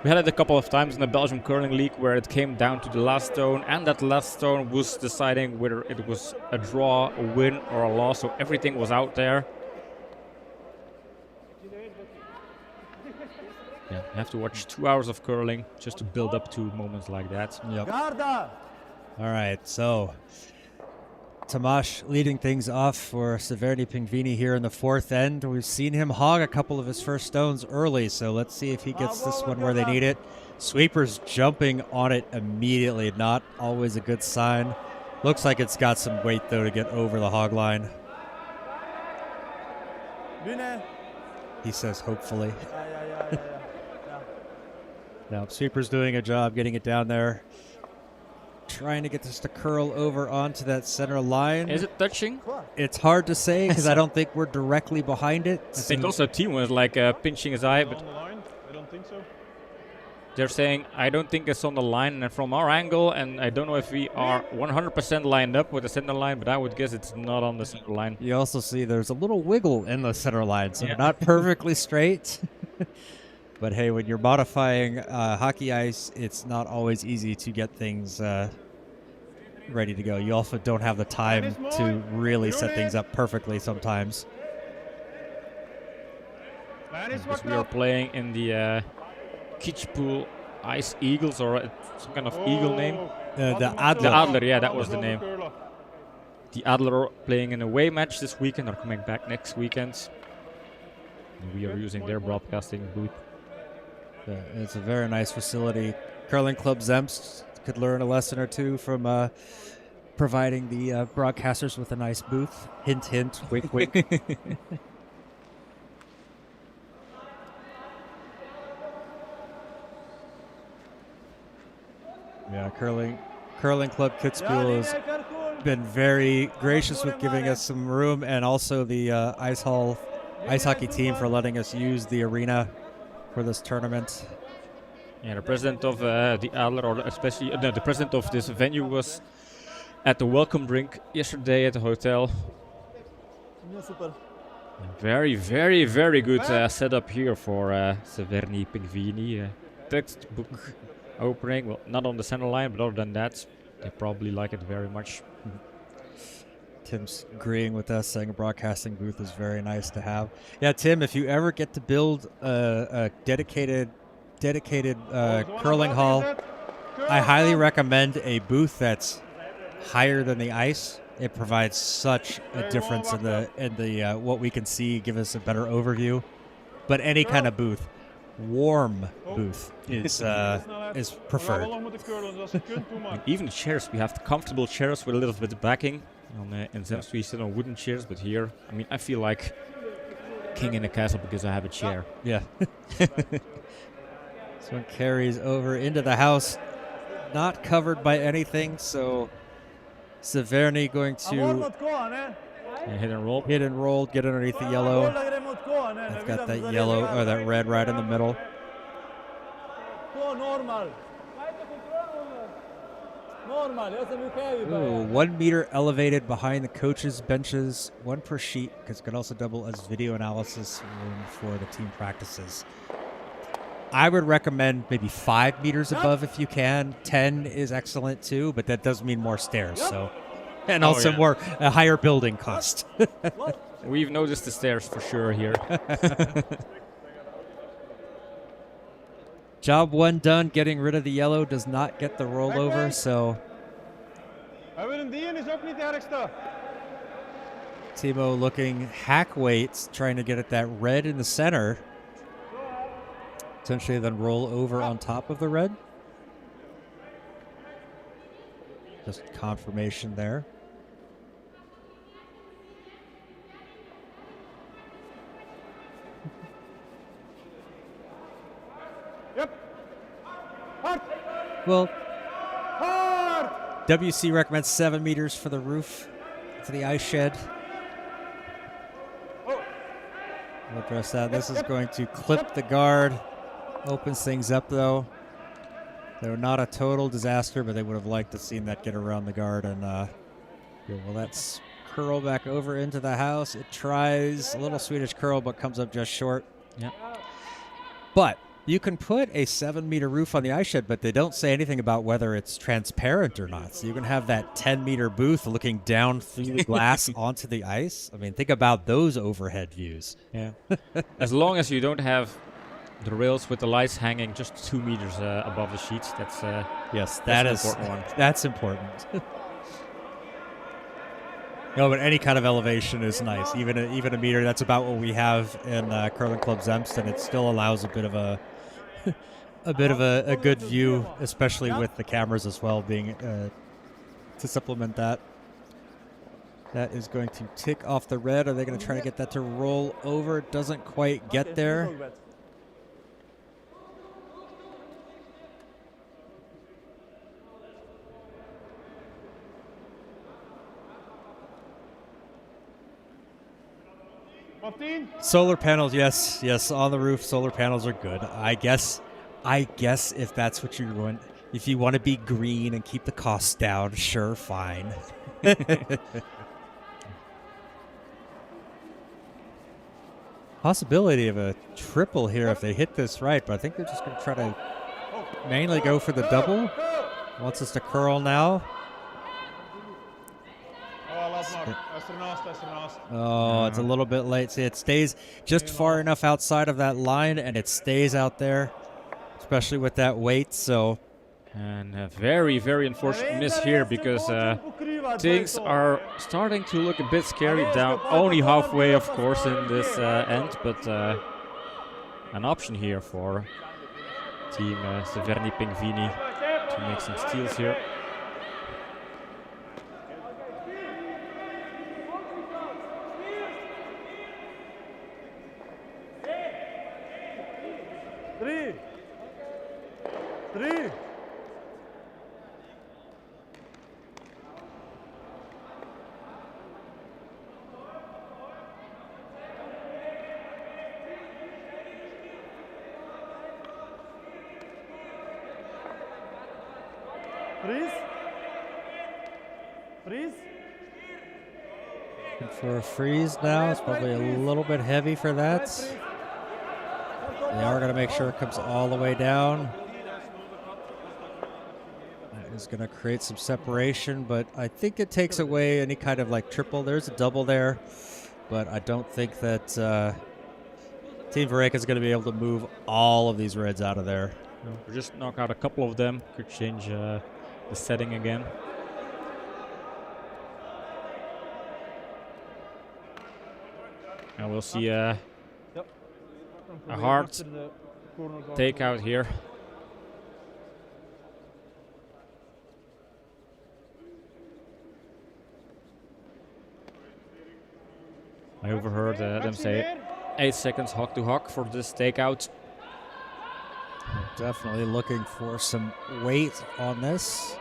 We had it a couple of times in the Belgian Curling League where it came down to the last stone, and that last stone was deciding whether it was a draw, a win, or a loss, so everything was out there. Yeah, you have to watch 2 hours of curling just to build up to moments like that. Yep. Garda! All right, so Tomasz leading things off for Severni Pingvini here in the fourth end. We've seen him hog a couple of his first stones early, so let's see if he gets this one where they need it. Sweeper's jumping on it immediately, not always a good sign. Looks like it's got some weight, though, to get over the hog line. Bühne! He says, hopefully. Ja. Now, Sweeper's doing a job getting it down there. Trying to get this to curl over onto that center line. Is it touching? It's hard to say because I don't think we're directly behind it. I think also Timo is like pinching his eye, but On the line? I don't think so. they're saying, I don't think it's on the line, and from our angle, and I don't know if we are 100% lined up with the center line, but I would guess it's not on the center line. You also see there's a little wiggle in the center line, so Yeah. not perfectly straight. But hey, when you're modifying hockey ice, it's not always easy to get things ready to go. You also don't have the time to really set things up perfectly sometimes. Because we are playing in the Kitzbühel Ice Eagles, or some kind of eagle name. The Adler. The Adler, yeah, that was the name. The Adler are playing an away match this weekend, are coming back next weekend. And we are using their broadcasting booth. Yeah, it's a very nice facility. Curling Club Zemst could learn a lesson or two from providing the broadcasters with a nice booth. Hint, hint, wink, wink. Yeah, Curling Club Kitzbühel has been very gracious with giving us some room, and also the ice hockey team for letting us use the arena for this tournament. Yeah, the president of the Adler, or especially the president of this venue, was at the welcome drink yesterday at the hotel. Very, very, very good setup here for Severni Pingvini. Textbook opening, well, not on the center line, but other than that, they probably like it very much. Tim's agreeing with us, saying a broadcasting booth is very nice to have. Yeah, Tim, if you ever get to build a dedicated curling hall, I highly recommend a booth that's higher than the ice. It provides such a difference in the what we can see, give us a better overview. But any kind of booth, warm booth is preferred. And even chairs, we have the comfortable chairs with a little bit of backing. In Zemst we sit on wooden chairs, but here, I mean, I feel like king in a castle because I have a chair. Yeah. This one carries over into the house, not covered by anything, so Severni going to Hit and roll. hit and roll, get underneath the yellow. I've got that yellow or that red right in the middle. Ooh, 1 meter elevated behind the coaches' benches, one per sheet, because it could also double as video analysis room for the team practices. I would recommend maybe 5 meters above if you can. 10 is excellent too, but that does mean more stairs, so and also a higher building cost. We've noticed the stairs for sure here. Job one done. Getting rid of the yellow does not get the rollover, so Timo looking hack weights, trying to get at that red in the center. Potentially then roll over on top of the red. Just confirmation there. Well, WC recommends 7 meters for the roof, for the ice shed. We'll address that. This is going to clip the guard. Opens things up, though. They're not a total disaster, but they would have liked to seen that get around the guard. And well, that's curl back over into the house. It tries a little Swedish curl, but comes up just short. Yeah. But You can put a 7-meter roof on the ice shed, but they don't say anything about whether it's transparent or not. So you can have that 10-meter booth looking down through the glass onto the ice. I mean, think about those overhead views. Yeah. As long as you don't have the rails with the lights hanging just 2 meters above the sheets, that's Yes, that's an important one. That's important. No, but any kind of elevation is nice. Even a meter. That's about what we have in Curling Club Zemst, and it still allows a bit of a a good view, especially with the cameras as well being to supplement that. That is going to tick off the red. Are they going to try to get that to roll over? It doesn't quite get there. Solar panels, yes, on the roof. Solar panels are good. I guess if that's what you want, if you want to be green and keep the costs down, sure, fine. Possibility of a triple here if they hit this right, but I think they're just going to try to mainly go for the double. Wants us to curl now. Oh, it's a little bit late. See, it stays just far enough outside of that line, and it stays out there, especially with that weight. So, and a very, very unfortunate miss here because things are starting to look a bit scary down. Only halfway, of course, in this end, but an option here for team Severni Pingvini to make some steals here. Three. Freeze. Looking for a freeze now. It's probably a little bit heavy for that. They are going to make sure it comes all the way down. That is going to create some separation, but I think it takes away any kind of like triple. There's a double there, but I don't think that Team Verreycken is going to be able to move all of these reds out of there. No, just knock out a couple of them. Could change the setting again. And we'll see a hard takeout here. I overheard them say 8 seconds hock to hock for this takeout. Definitely looking for some weight on this.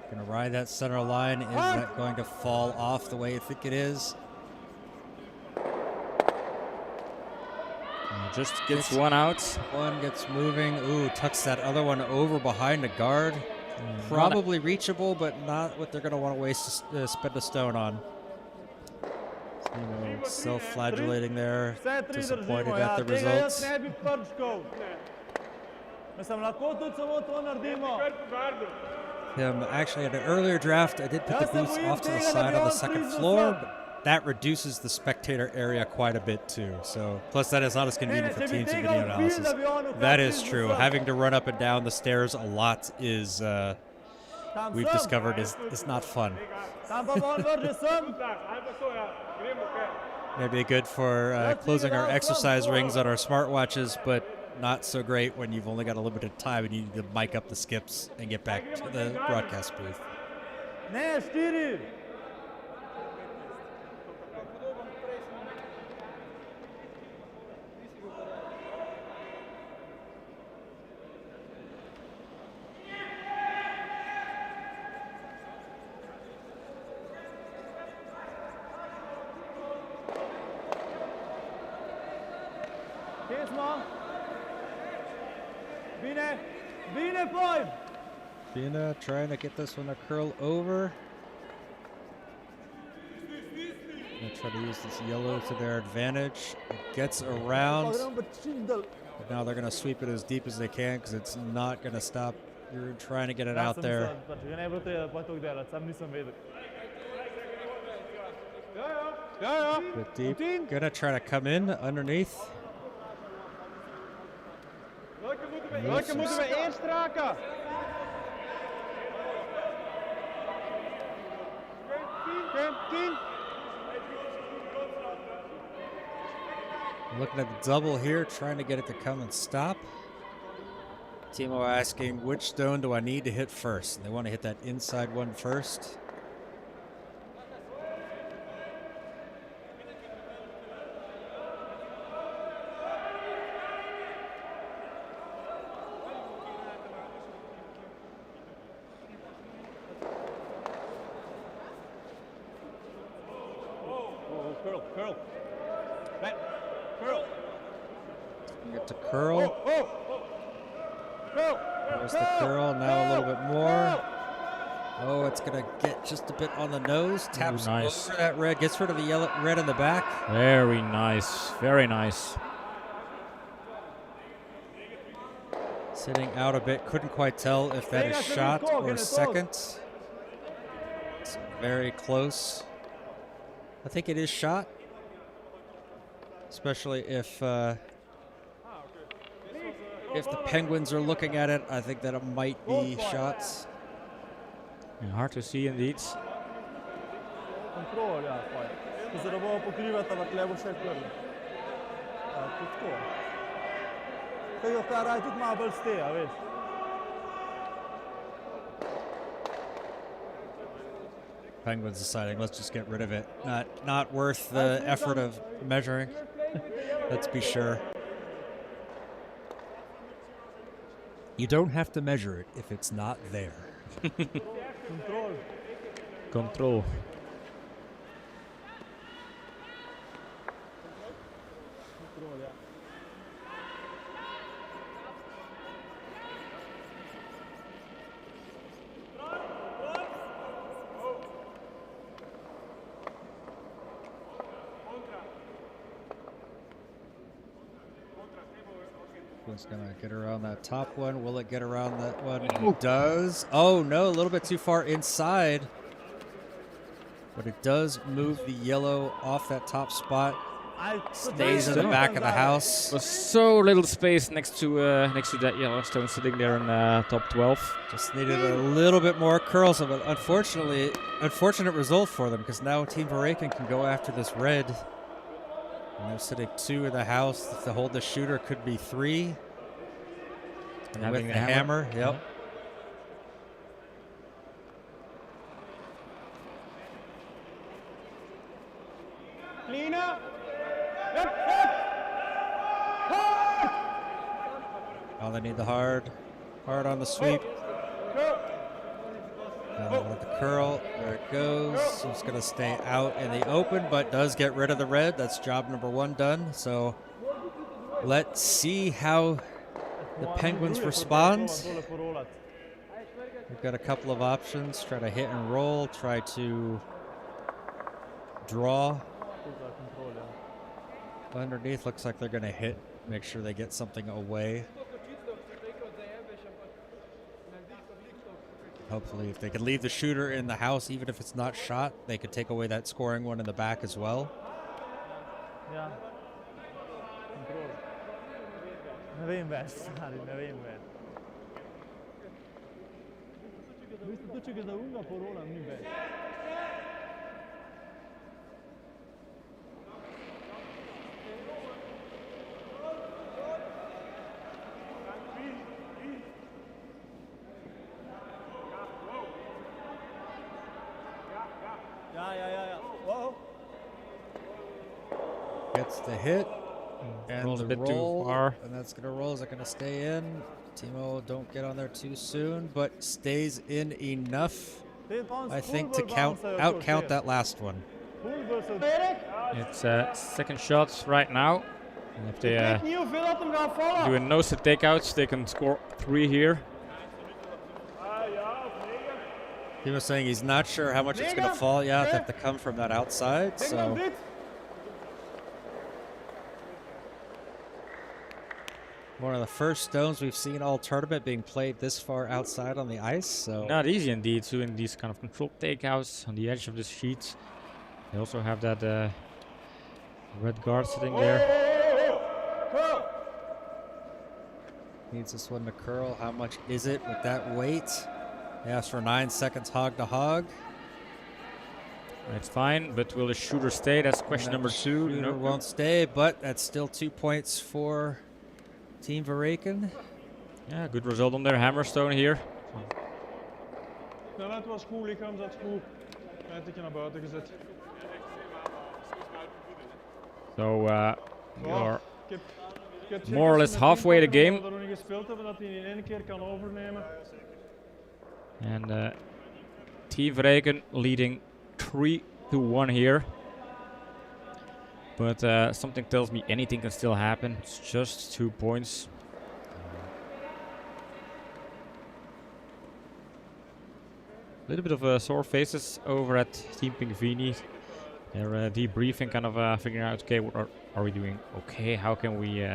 Gonna ride that center line. Is that going to fall off the way you think it is? Just gets one out. One gets moving. Ooh, tucks that other one over behind the guard. Probably reachable, but not what they're going to want to waste spend a stone on. Self-flagellating there. Disappointed at the results. Actually, at an earlier draft, I did put the booths off to the side on the second floor, but that reduces the spectator area quite a bit too. So, plus that is not as convenient for teams in video analysis. That is true. Having to run up and down the stairs a lot is, we've discovered, is not fun. Maybe good for closing our exercise rings on our smartwatches, but not so great when you've only got a limited time and you need to mic up the skips and get back to the broadcast booth. Bina trying to get this one to curl over. Gonna try to use this yellow to their advantage. It gets around. But now they're gonna sweep it as deep as they can because it's not gonna stop. You're trying to get it out there. Bit deep. Gonna try to come in underneath. Welke moeten we eerst raken? Looking at the double here, trying to get it to come and stop. Timo asking, which stone do I need to hit first? And they want to hit that inside one first. Curl. Back. Curl. Get to curl. There's the curl. Now a little bit more. Oh, it's gonna get just a bit on the nose. Taps nice. over that red. Gets rid of the yellow, red in the back. Very nice. Very nice. Sitting out a bit. Couldn't quite tell if that is shot or second. It's very close. I think it is shot. Especially if the Penguins are looking at it, I think that it might be shots. Yeah, hard to see indeed. Control, ja, poi. Se se dopo pokrivati v levo še krlo. Tako. Kaj jo kar raj tudi malo bolj steja, veš. Penguins deciding, let's just get rid of it. Not worth the effort of measuring. Let's be sure. You don't have to measure it if it's not there. Control. Control. Control, ja. It's gonna get around that top one. Will it get around that one? It does. Oh no, a little bit too far inside. But it does move the yellow off that top spot. Stays in the back of the house. Was so little space next to that yellow stone sitting there in top 12. Just needed a little bit more curls, but unfortunately, unfortunate result for them because now Team Verreycken can go after this red. And they're sitting 2 in the house. If they hold the shooter, could be 3. And Having with the the hammer, yep. Lina. Now they need the hard on the sweep. Now with the curl, there it goes. It's going to stay out in the open, but does get rid of the red. That's job number 1 done. So let's see how the Penguins respond. We've got a couple of options. Try to hit and roll. Try to draw. Underneath looks like they're going to hit. Make sure they get something away. Hopefully, if they could leave the shooter in the house, even if it's not shot, they could take away that scoring one in the back as well. Ja. Control. Ne vem več, stari, ne vem več. V bistvu, če ga za unga porolam, ni več. Ja. Whoa. Gets the hit. And Rolls the a bit roll, too far. and that's going to roll. Is it going to stay in? Timo, don't get on there too soon, but stays in enough, I think, to out-count that last one. It's second shot right now. And if they Niet hoeveel dat hem gaat vallen. do a no-set takeouts, they can score 3 here. He was saying he's not sure how much it's going to fall. Yeah, they have to come from that outside. So one of the first stones we've seen all tournament being played this far outside on the ice. So Not easy indeed, doing these kind of controlled takeouts on the edge of the sheet. They also have that red guard sitting there. needs this one to curl. How much is it with that weight? He asked for 9 seconds hog to hog. That's fine, but will the shooter stay? That's question number 2. Shooter won't stay, but that's still 2 points for Team Verreycken. Yeah, good result on their hammerstone here. Snelheid was goed, lichaam zat goed. Feitje naar buiten gezet. So we are Ik heb more or less halfway the game. Dat we nog niet gespeeld hebben, dat hij in één keer kan overnemen. And Team Verreycken leading 3-1 here. But something tells me anything can still happen. It's just 2 points. A little bit of sore faces over at Team Pingvini. They're debriefing, kind of figuring out, okay, what are we doing? Okay, how can we...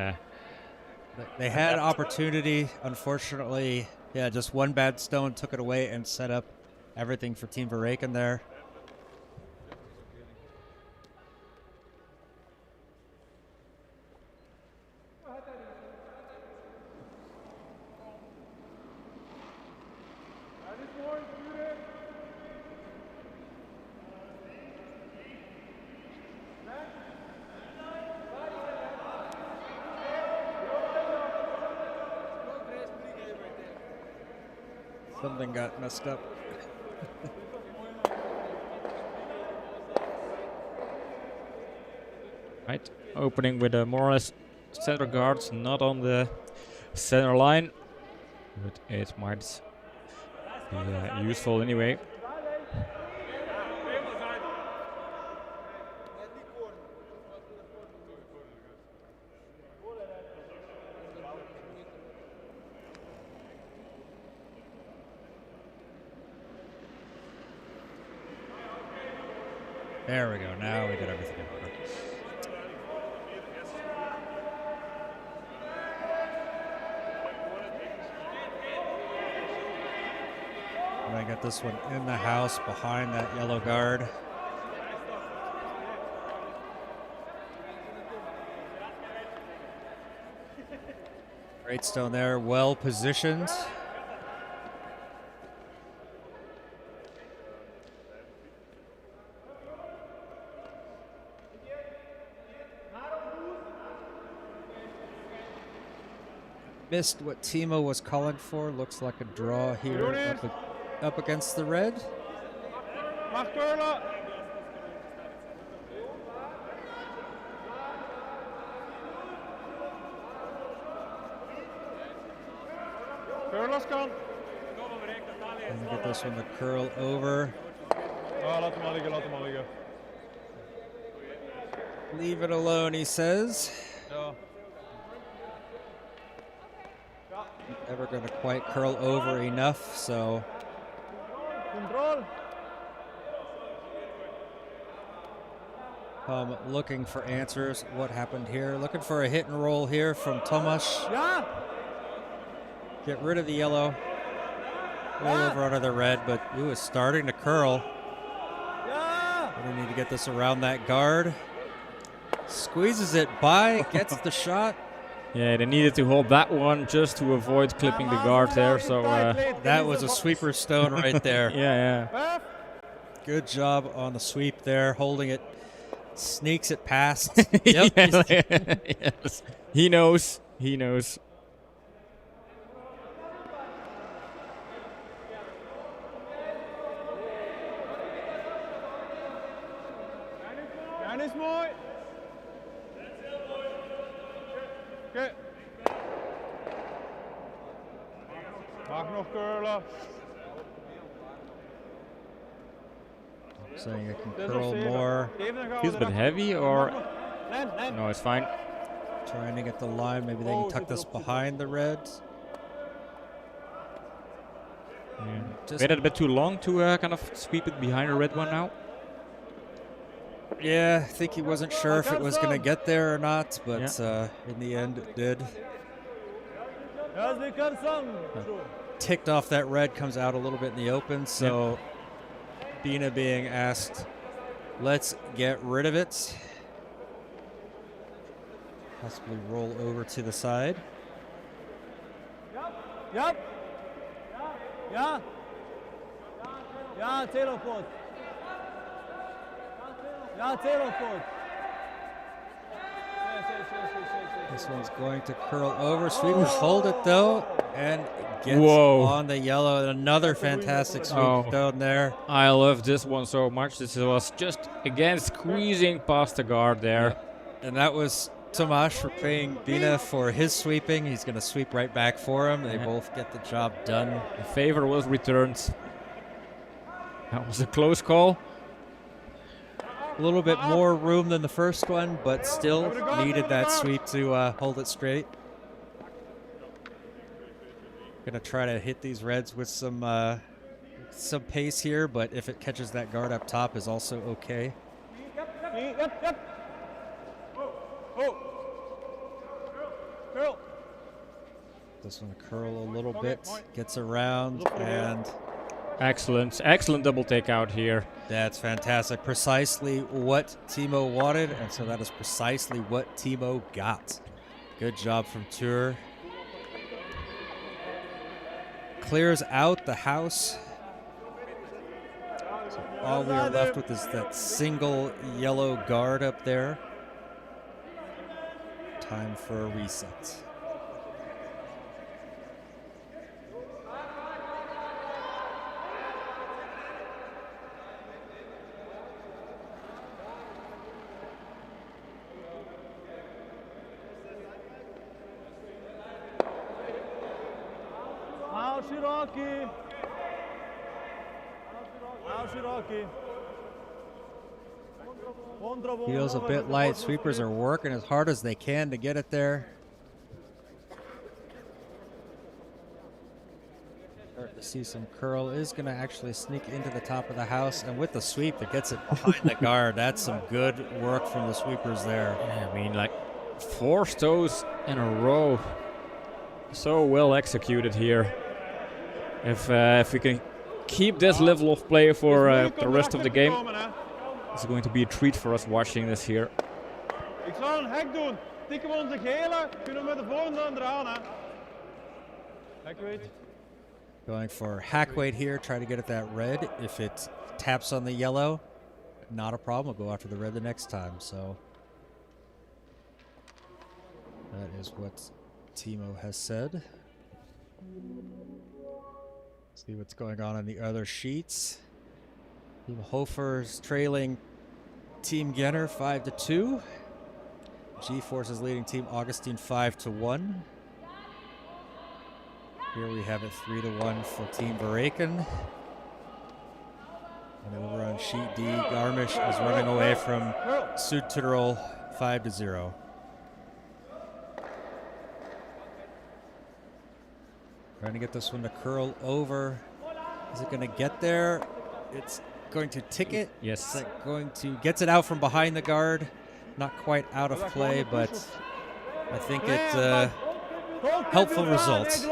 They had opportunity. Unfortunately, yeah, just one bad stone took it away and set up everything for Team Verreycken there. Something got messed up. Right, opening with more or less center guards, not on the center line, but it might be useful anyway. There we go. Now we got everything in order. And I got this one in the house behind that yellow guard. Great stone there, well positioned. Missed what Timo was calling for. Looks like a draw here up against the red. Mag curlen. Curlers kan. And get this one to curl over. Laat hem maar liggen, laat hem maar liggen. Leave it alone, he says. Ja. Never going to quite curl over enough, so. Control. Looking for answers. What happened here? Looking for a hit and roll here from Tomas. Ja. Get rid of the yellow. Roll over under the red, but ooh, it's starting to curl. Ja. We need to get this around that guard. Squeezes it by, gets the shot. Yeah, they needed to hold that one just to avoid clipping the guard there. So that was a sweeper stone right there. yeah. Good job on the sweep there, holding it. Sneaks it past. Yep. Yes. He knows. He knows. Ja, is mooi. Oké. Mag nog curlen. Saying it can curl more. Feels a bit heavy, or no, it's fine. Trying to get the line. Maybe they can tuck this behind the red. Yeah. Just- Waited a bit too long to kind of sweep it behind the red one now. Yeah, I think he wasn't sure if it was going to get there or not, but in the end it did. Yazdi Karsang. Ticked off that red, comes out a little bit in the open, so Bina being asked, let's get rid of it. Possibly roll over to the side. Yep. Ja. Ja, telefon. Ja, telefon. This one's going to curl over. Sweepers hold it though, and gets Whoa. on the yellow. Another fantastic sweep down there. I love this one so much. This was just again squeezing past the guard there. And that was Tomasz repaying Bina for his sweeping. He's going to sweep right back for him. They both get the job done. The favor was returned. That was a close call. A little bit more room than the first one, but still needed that sweep to hold it straight. Gonna try to hit these reds with some pace here, but if it catches that guard up top is also okay. This one curl a little bit, gets around, and Excellent double takeout here. that's fantastic. Precisely what Timo wanted, and so that is precisely what Timo got. Good job from Tur. Clears out the house. So all we are left with is that single yellow guard up there. Time for a reset. Shiraki. Shiraki. Feels a bit light. Sweepers are working as hard as they can to get it there. Starting to see some curl. Is going to actually sneak into the top of the house. And with the sweep, it gets it behind the guard. That's some good work from the sweepers there. Yeah, I mean, like 4 stows in a row. So well executed here. If we can keep this level of play for the rest of the game, it's going to be a treat for us watching this here. Ik zou een hek doen. Tikken we onze gele, kunnen we met de voorhand eraan, hè. Hackweight. Going for hackweight here, try to get at that red. If it taps on the yellow, not a problem. We'll go after the red the next time. So that is what Timo has said. See what's going on the other sheets. Team Hofer's trailing Team Genner 5-2. G-Force is leading Team Augustine 5-1. Here we have it 3-1 for Team Verreycken. And over on sheet D, Garmisch is running away from Südtirol 5-0. Trying to get this one to curl over. Is it going to get there? It's going to tick it. Yes. Is it going to gets it out from behind the guard? Not quite out of play, but I think it's helpful results.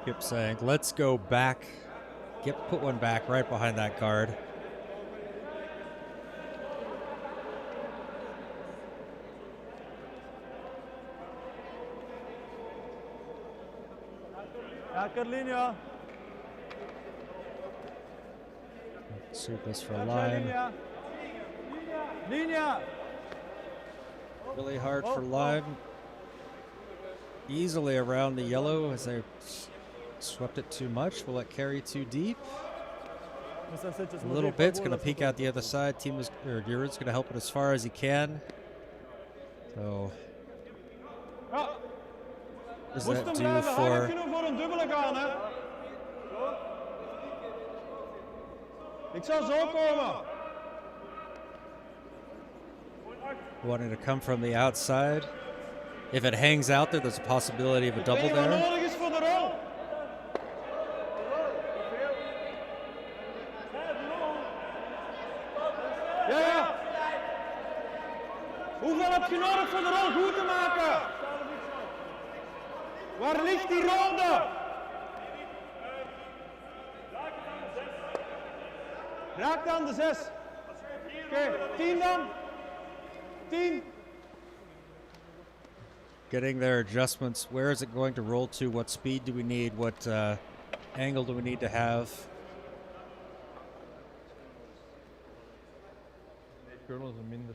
Skip saying, let's go back. Put one back right behind that guard. Soup is for Lime. Really hard for Lime. Easily around the yellow as they swept it too much. Will it carry too deep? A little bit. It's going to peek out the other side. Duran's going to help it as far as he can. So, what does that do for? Ik zou zo komen. wanting to come from the outside. If it hangs out there, there's a possibility of a double Tweede wat there. nodig is voor de rol. Ja, ja. Hoeveel heb je nodig voor de rol goed te maken? Waar ligt die ronde? Raak dan de 6. Oké, 10 dan. 10. Getting their adjustments. Where is it going to roll to? What speed do we need? What angle do we need to have? Curls are minder.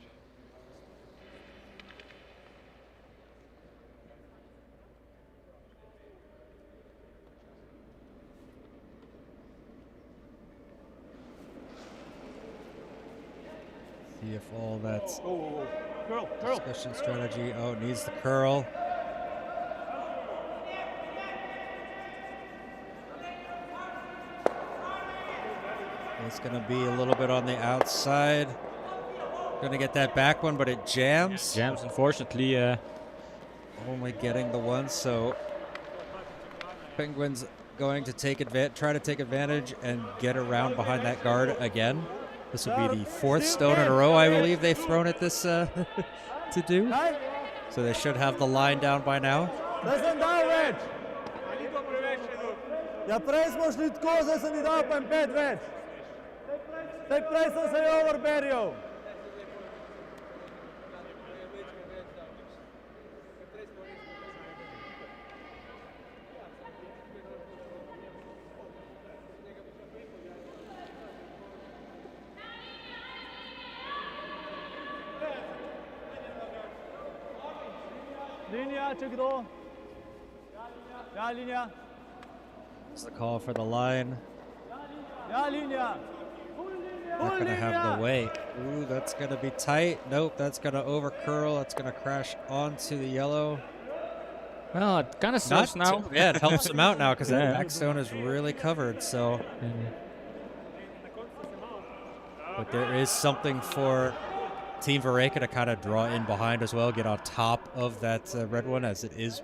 See if all that's Curl, curl. discussion strategy. Oh, it needs the curl. It's going to be a little bit on the outside. Going to get that back one, but it jams. Jams, unfortunately. Only getting the one, so Penguins going to try to take advantage and get around behind that guard again. This will be the fourth stone in a row, I believe, they've thrown at this to do. So they should have the line down by now. Dat is een downwedge. Ja, prijs moest niet kozen, ze niet op een bedwedge. De prijs is hij over Berrio. Linea, check it all. Ja, linea. It's the call for the line. Ja, linea. Not going to have the weight. Ooh, that's going to be tight. Nope, that's going to over curl. That's going to crash onto the yellow. Well, it kind of sucks now. Yeah, it helps them out now because Yeah. that back stone is really covered. So, but there is something for Team Verreycken to kind of draw in behind as well, get on top of that red one, as it is.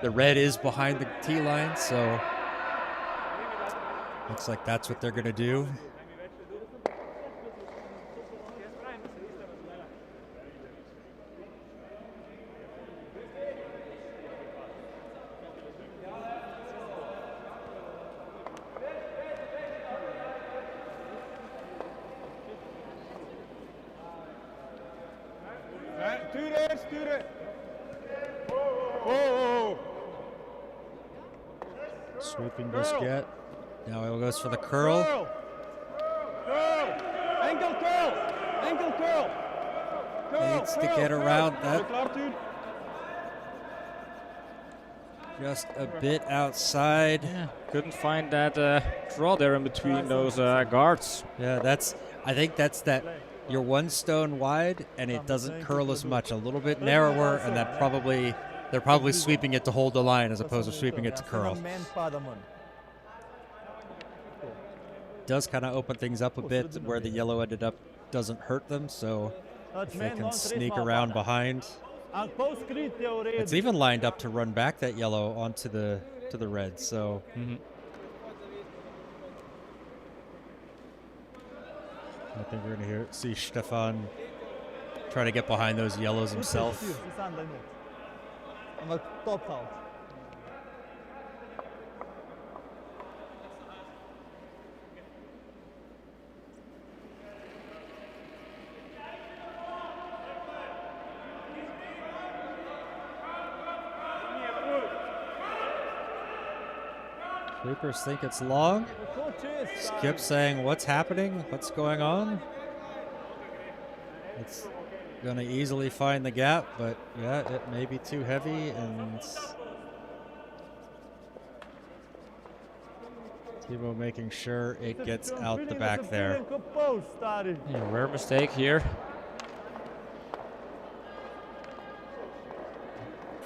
The red is behind the T line, so looks like that's what they're going to do. Stuur het. Oh. Sweeping biscuit. Now he goes for the curl. Curl. Enkel curl. Enkel curl. Curl. Needs to get around that. Klaar, dude. Just a bit outside. Yeah, couldn't find that draw there in between those guards. Yeah, I think that's that. You're one stone wide, and it doesn't curl as much. A little bit narrower, and they're probably sweeping it to hold the line as opposed to sweeping it to curl. Does kind of open things up a bit where the yellow ended up doesn't hurt them, so if they can sneak around behind. It's even lined up to run back that yellow onto the red, so. I think we're going to see Stefan try to get behind those yellows himself. Sweepers think it's long. Skip saying, what's happening? What's going on? It's going to easily find the gap, but yeah, it may be too heavy, and Timo making sure it gets out the back there. Yeah, rare mistake here.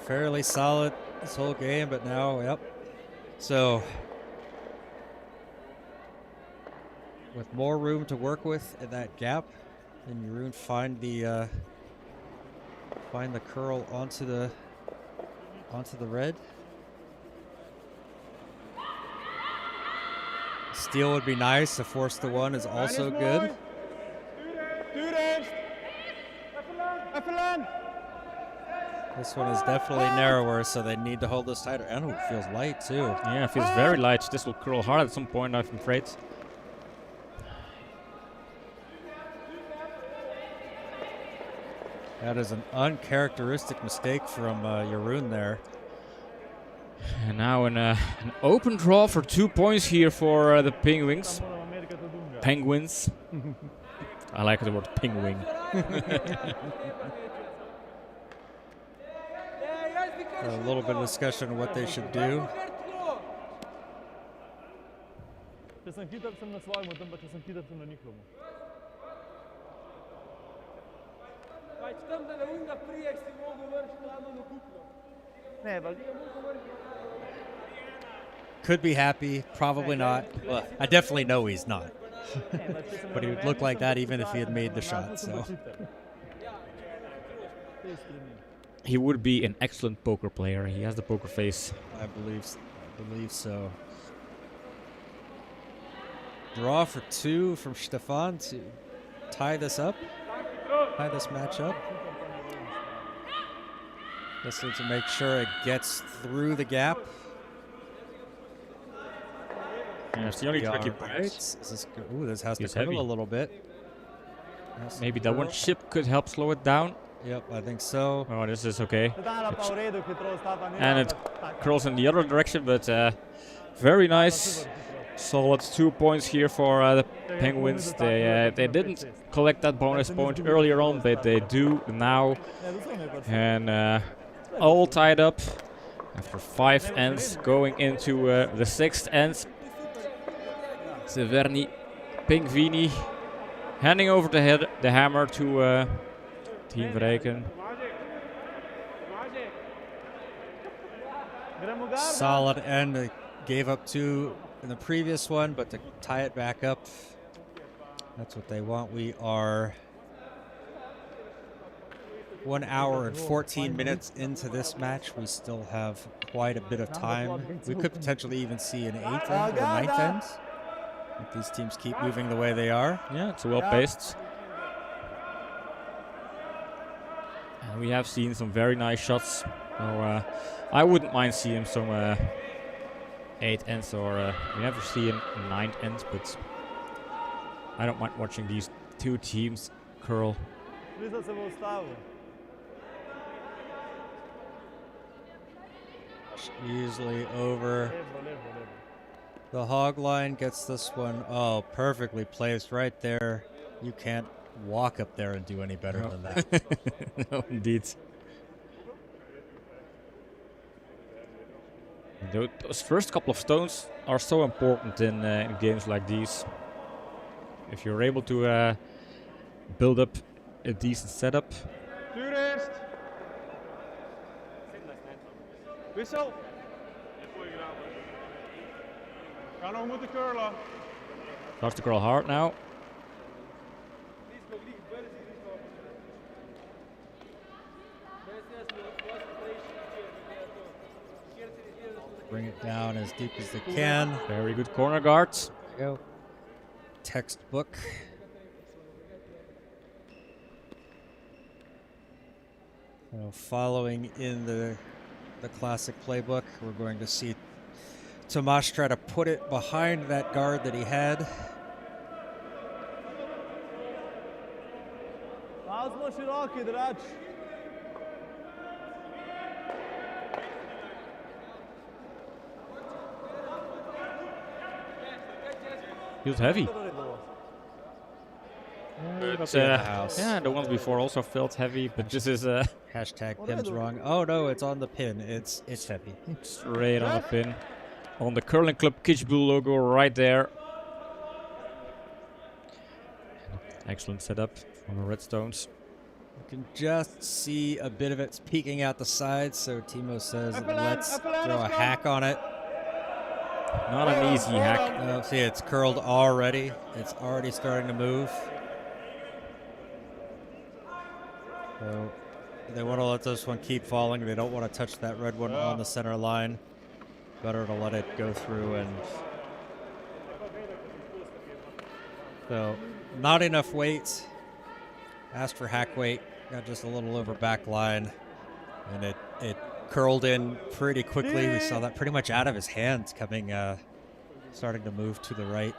Fairly solid this whole game, but now, yep. So, with more room to work with in that gap, and Jeroen find the find the curl onto the red. Steal would be nice. A force to one is also good. Even lang. This one is definitely narrower, so they need to hold this tighter. And it feels light too. Yeah, it feels very light. This will curl hard at some point, I'm afraid. That is an uncharacteristic mistake from Jeroen there. And now an open draw for 2 points here for the Penguins. Penguins. I like the word penguin. A little bit of discussion on what they should do. Če sem hiter, sem na svojemu, tam pa če sem hiter, sem na njihovemu. Ne, pa Could be happy, probably not. Well, I definitely know he's not. But he would look like that even if he had made the shot. So He would be an excellent poker player. He has the poker face. I believe so. Draw for 2 from Stefan to tie this up. Tie this match up. This is to make sure it gets through the gap. Yeah, it's the only tricky part. Ooh, this has to It's curl heavy. a little bit. Maybe that one chip could help slow it down. Yep, I think so. Oh, this is okay. Dana pa v redu, ki Stefan And it curls in the other direction, but very nice. Solid 2 points here for the Penguins. They didn't collect that bonus point earlier on, but they do now. And all tied up after 5 ends, going into the 6th end. Severni Pingvini handing over the hammer to Team Verreycken. Solid end. They gave up 2 in the previous one, but to tie it back up, that's what they want. We are 1 hour and 14 minutes into this match. We still have quite a bit of time. We could potentially even see an 8th end or a 9th end if these teams keep moving the way they are. Yeah, it's well paced. And we have seen some very nice shots. So I wouldn't mind seeing some 8 ends, or we never see a 9 ends, but I don't mind watching these 2 teams curl. Mislim, se bo ustavil. Easily over. The hog line gets this one. Oh, perfectly placed right there. You can't walk up there and do any better than that. No, indeed. Those first couple of stones are so important in games like these. If you're able to build up a decent setup. Stuur eerst. Wissel. Ga nog moeten curlen. Starts to curl hard now. Bring it down as deep as they can. Very good corner guards. There you go. Textbook. So following in the classic playbook, we're going to see Tomasz try to put it behind that guard that he had. Malo smo široki, drač. Feels heavy. House. Yeah, the ones before also felt heavy, but this is Hashtag pin's wrong. Oh no, it's on the pin. It's heavy. straight on the pin. On the Curling Club Kitschbull logo right there. Excellent setup on the redstones. You can just see a bit of it peeking out the sides, so Timo says, let's throw a hack on it. Not an easy hack. See, it's curled already. It's already starting to move. So They want to let this one keep falling. They don't want to touch that red one on the center line. Better to let it go through. And so not enough weight. Asked for hack weight. Got just a little over back line. And it curled in pretty quickly. We saw that pretty much out of his hands coming, starting to move to the right.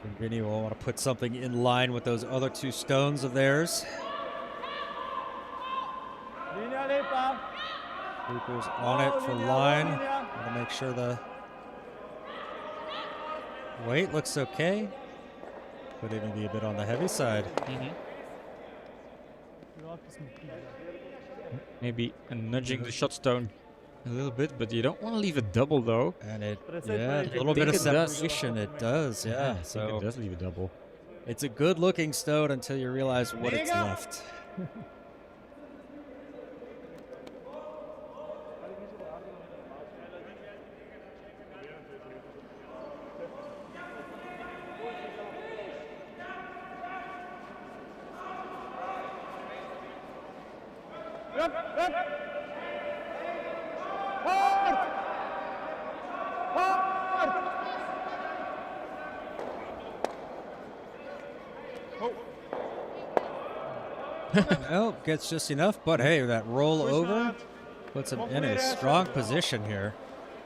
Pingvini will want to put something in line with those other two stones of theirs. Cooper's on it for line. Want to make sure the weight looks okay. Could even be a bit on the heavy side. Maybe nudging the shot stone a little bit, but you don't want to leave it double though. And a little bit of separation. It does, yeah. I think So it does leave it double. it's a good looking stone until you realize what it's left. Oh, gets just enough, but hey, that roll over puts him in a strong position here.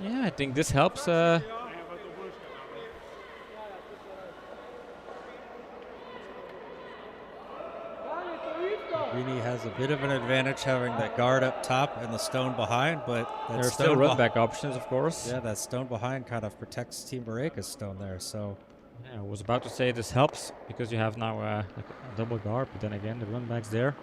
Yeah, I think this helps. Pingvini has a bit of an advantage having that guard up top and the stone behind, but that There are stone still run beh- back options, of course. Yeah, that stone behind kind of protects Team Verreykken's stone there. So Yeah, I was about to say this helps because you have now like a double guard, but then again, the run back's there.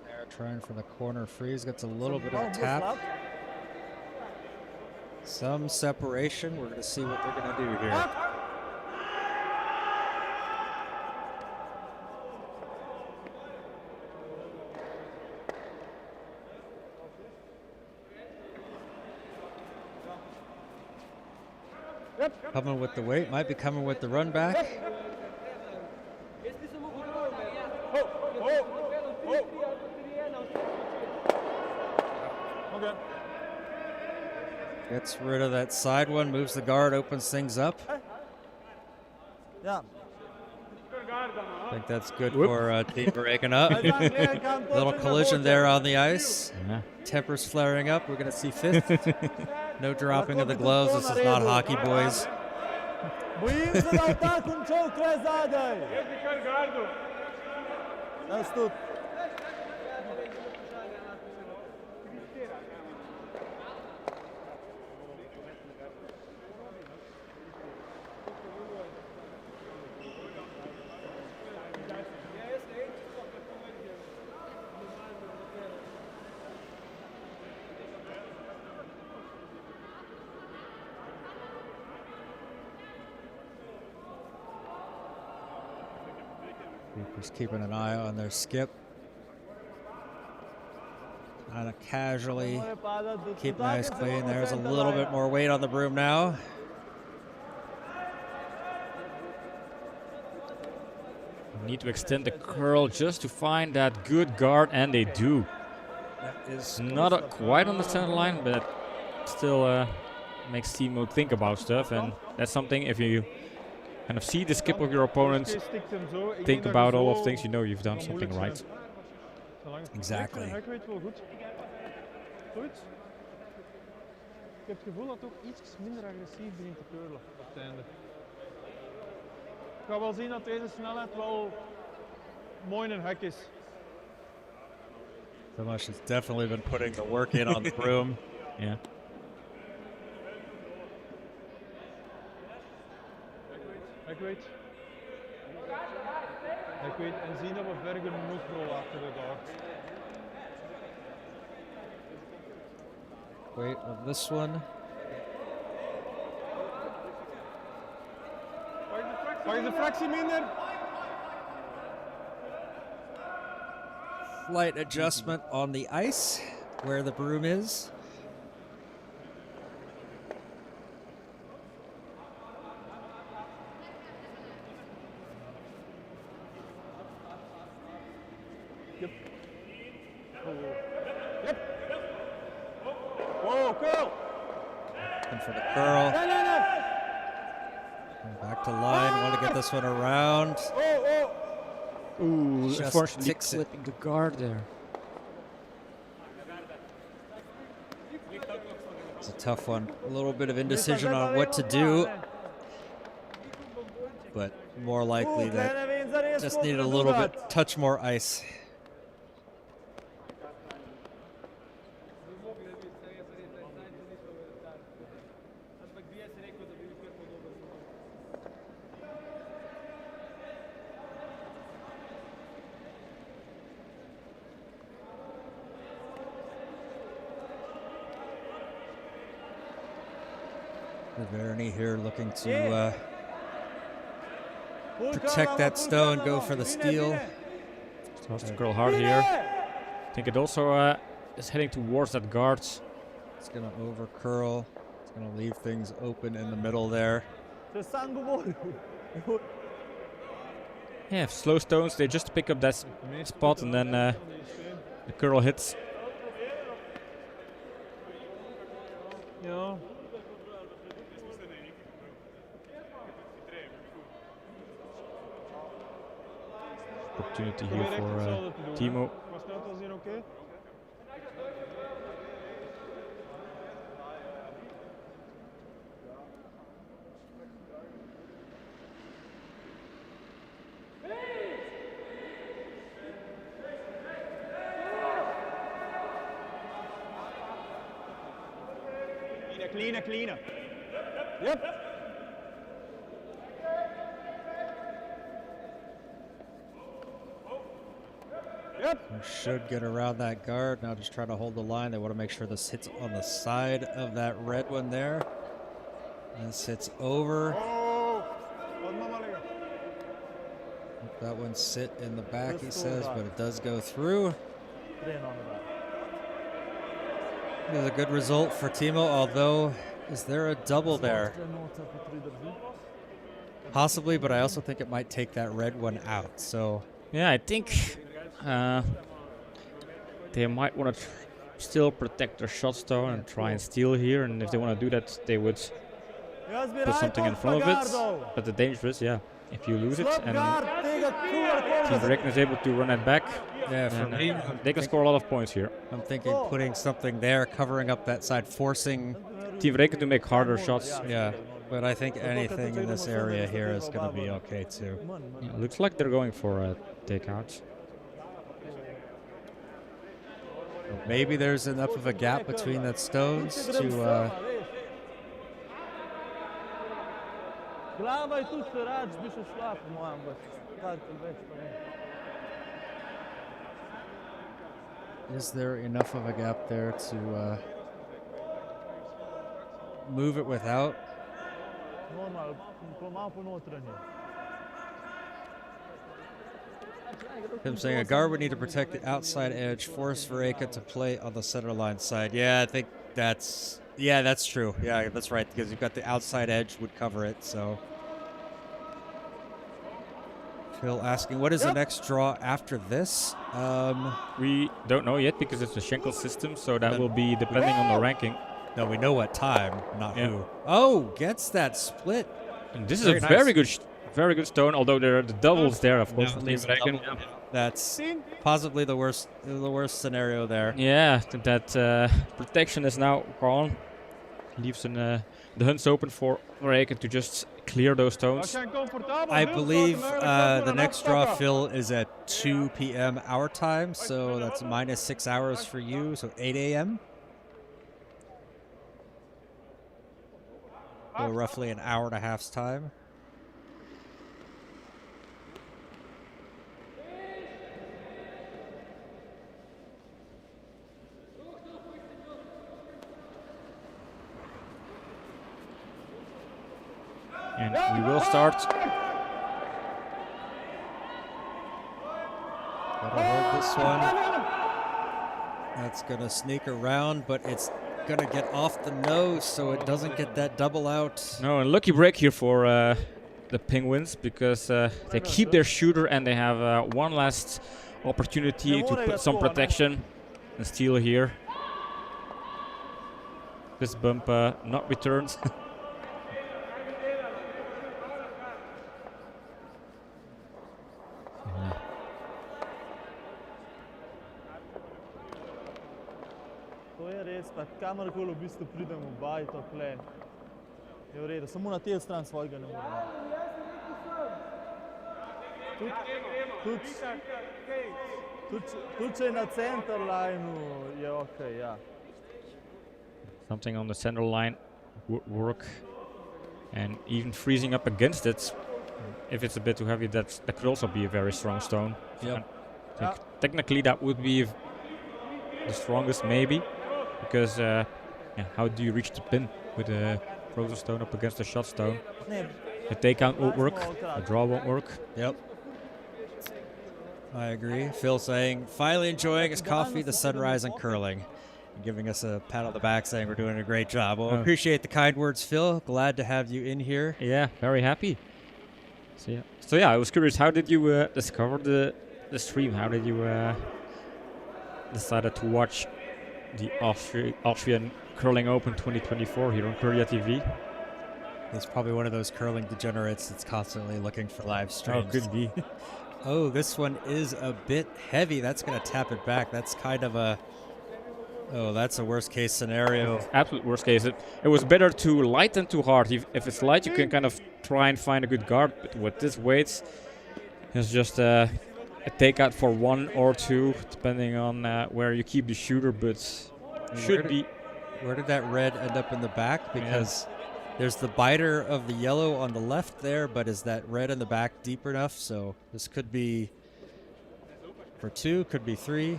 they're trying for the corner freeze, gets a little bit of a tap. Some separation. We're going to see what they're going to do here. Coming with the weight, might be coming with the run back. Okay. Gets rid of that side one, moves the guard, opens things up. Yeah. I think that's good for Team Verreycken up. Little collision there on the ice. Yeah. Tempers flaring up. We're going to see fifth. No dropping of the gloves. This is not hockey, boys. Bojim se da v takom čovjek kraj zadaj. Evo stud. Just keeping an eye on their skip. Kind of casually keep nice clean. There's a little bit more weight on the broom now. Need to extend the curl just to find that good guard, and they do. That is Not quite on the center line, but still makes team mode think about stuff, and that's something if you kind of see the skip of your opponents, think about all of things, you know you've done something right. Exactly. Ik weet wel goed. Goed. Ik heb het gevoel dat het ook iets minder agressief begint te curlen op het einde. Ik ga wel zien dat deze snelheid wel mooi in een hek is. Tomas has definitely been putting the work in on the broom. Yeah. Ik weet. Ik weet en zien dat we ver genoeg rollen achter de guard. Wait on this one. Pak je de fractie minder? Slight adjustment on the ice where the broom is. Oh, curl! And for the curl. Nee, nee, nee! And back to line. Want to get this one around. Oh, oh! Ooh, Just unfortunately ticks it. clipping the guard there. It's a tough one. A little bit of indecision on what to do, but more likely that just needed a little bit, touch more ice. Severni here looking to protect that stone, go for the steal. Starts to curl hard here. I think it also is heading towards that guard. It's going to over curl. It's going to leave things open in the middle there. Yeah, slow stones, they just pick up that spot and then the curl hits. Ja. Opportunity here for Timo. Was net al zien, oké? Cleaner. Yep. Should get around that guard. Now just trying to hold the line. They want to make sure this hits on the side of that red one there. This hits over. Let that one sit in the back, he says, but it does go through. It was a good result for Timo, although, is there a double there? Possibly, but I also think it might take that red one out, so... Yeah, I think they might want to still protect their shot stone and try and steal here, and if they want to do that, they would put something in front of it. But the danger is, yeah, if you lose it and Team Verreycken is able to run it back, Yeah, for me, they can score a lot of points here. I'm thinking putting something there, covering up that side, forcing... Team Verreycken to make harder shots. Yeah, but I think anything in this area here is going to be okay, too. Yeah, looks like they're going for a takeout. Maybe there's enough of a gap between that stones to... Is there enough of a gap there to move it without? I'm saying a guard would need to protect the outside edge, force Verreycken to play on the center line side. Yeah, I think that's... Yeah, that's true. Yeah, that's right, because you've got the outside edge would cover it, so... Phil asking, what is the next draw after this? We don't know yet because it's a Schenkel system, so that will be depending on the ranking. No, we know what time, not who. Oh, gets that split. And this is a very good stone, although there are the doubles there, of course. That's possibly the worst scenario there. Yeah, that protection is now gone. Leaves the hunts open for Verreycken to just clear those stones. I believe the next draw, Phil, is at 2 p.m. our time, so that's minus 6 hours for you, so 8 a.m. So roughly an hour and a half's time. we will start. Gotta hold this one. That's gonna sneak around, but it's gonna get off the nose, so it doesn't get that double out. No, and lucky break here for the Penguins, because they keep their shooter and they have one last opportunity to put some protection and steal here. This bump not returned. To je res, pa kamarkoli v bistvu pridem v baj, to tle je v redu, samo na tej strani svojega ne morem. Tudi če je na center lineu, je ok, ja. Something on the center line would work, and even freezing up against it, if it's a bit too heavy, that could also be a very strong stone. Yep. I think technically that would be the strongest, maybe, because yeah, how do you reach the pin with a frozen stone up against a shot stone? The takeout won't work, the draw won't work. Yep. I agree. Phil saying, finally enjoying his coffee, the sunrise, and curling. And giving us a pat on the back saying we're doing a great job. Well, appreciate the kind words, Phil. Glad to have you in here. Yeah, very happy. So yeah, I was curious, how did you discover the stream? How did you decided to watch the Austrian Curling Open 2024 here on Korea TV? He's probably one of those curling degenerates that's constantly looking for live streams. Oh, could be. Oh, this one is a bit heavy. That's going to tap it back. That's kind of a... Oh, that's a worst case scenario. Absolute worst case. It was better to light than too hard. If it's light, you can kind of try and find a good guard. But with this weight, it's just a takeout for 1 or 2, depending on where you keep the shooter. But Where did that red end up in the back? Because there's the biter of the yellow on the left there, but is that red in the back deep enough? So this could be for 2, could be 3.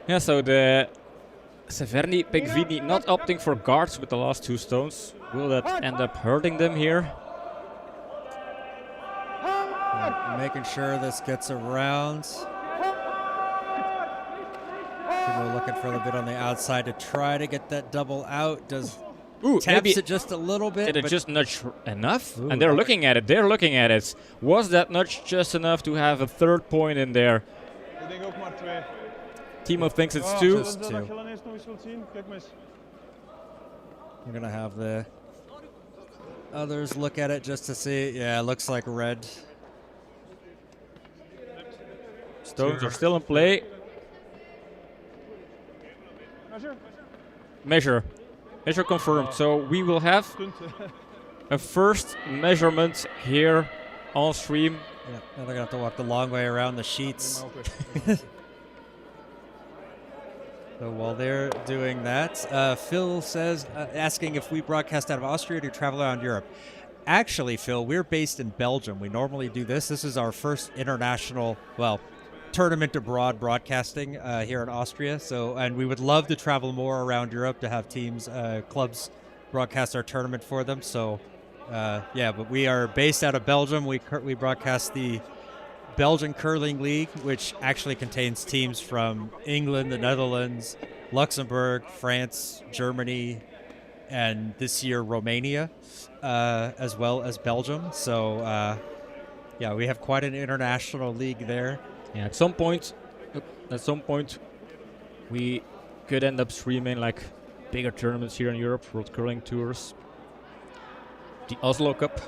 Yeah, so the Severni Pingvini not opting for guards with the last 2 stones. Will that end up hurting them here? Making sure this gets around. People looking for a little bit on the outside to try to get that double out. Taps it just a little bit. Did it just nudge enough? Ooh, and they're looking at it. They're looking at it. Was that nudge just enough to have a 3rd point in there? Ik denk ook maar 2. Timo thinks it's 2. Just 2. Dat je dan eerst nog eens wilt zien. Kijk maar eens. We're going to have the others look at it just to see. Yeah, it looks like red. Stones are still in play. Measure confirmed. So we will have a first measurement here on stream. Yeah, now they're going to have to walk the long way around the sheets. So while they're doing that, Phil says, asking if we broadcast out of Austria or travel around Europe. Actually, Phil, we're based in Belgium. We normally do this. This is our first international, tournament abroad broadcasting here in Austria. So, and we would love to travel more around Europe to have teams, clubs broadcast our tournament for them. So, but we are based out of Belgium. We broadcast the Belgian Curling League, which actually contains teams from England, the Netherlands, Luxembourg, France, Germany, and this year Romania, as well as Belgium. So, we have quite an international league there. Yeah, at some point, we could end up streaming like bigger tournaments here in Europe, World Curling Tours. The Oslo Cup,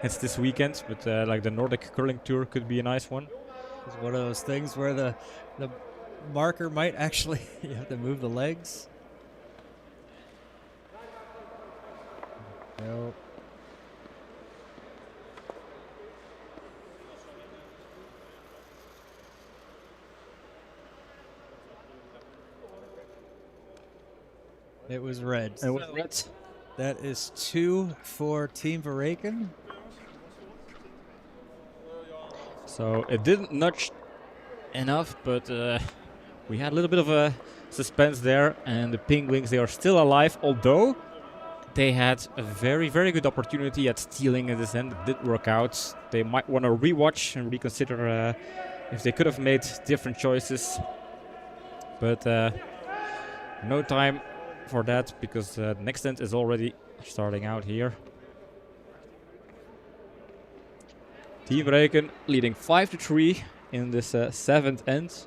it's this weekend, but like the Nordic Curling Tour could be a nice one. It's one of those things where the marker might actually, you have to move the legs. Nope. It was red. It was red. That is 2 for Team Verreycken. So it didn't nudge enough, but we had a little bit of a suspense there, and the Penguins, they are still alive, although they had a very, very good opportunity at stealing in this end. It did work out. They might want to rewatch and reconsider if they could have made different choices. But no time for that because the next end is already starting out here. Team Verreycken leading 5-3 in this 7th end.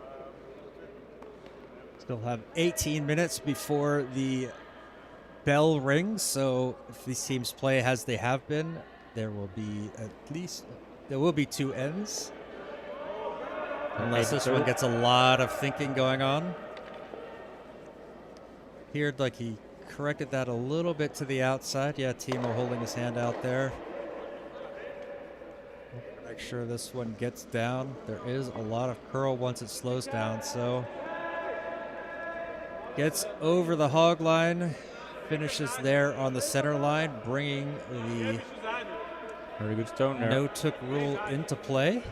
Still have 18 minutes before the bell rings, so if these teams play as they have been, there will be two ends. Unless this one gets a lot of thinking going on. Appeared like he corrected that a little bit to the outside. Yeah, Timo holding his hand out there. Make sure this one gets down. There is a lot of curl once it slows down, so gets over the hog line, finishes there on the center line, bringing the very good stone there. no-took rule into play.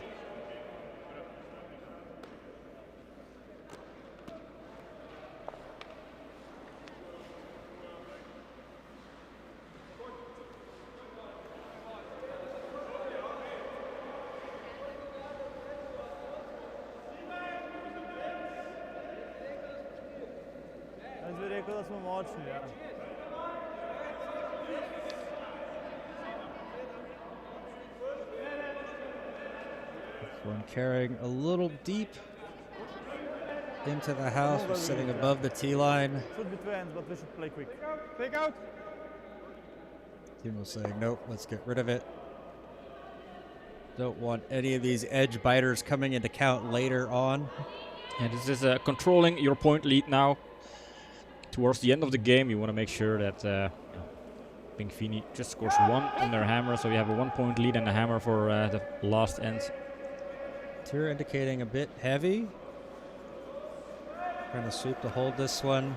Dat smo močni, ja. This one carrying a little deep into the house. We're sitting above the tee line. Should be twins, but we should play quick. Take out. Team will say, nope, let's get rid of it. Don't want any of these edge biters coming into count later on. And this is controlling your point lead now. Towards the end of the game, you want to make sure that Pingvini just scores 1 on their hammer, so you have a 1-point lead and a hammer for the last end. Tier indicating a bit heavy. Trying to sweep to hold this one.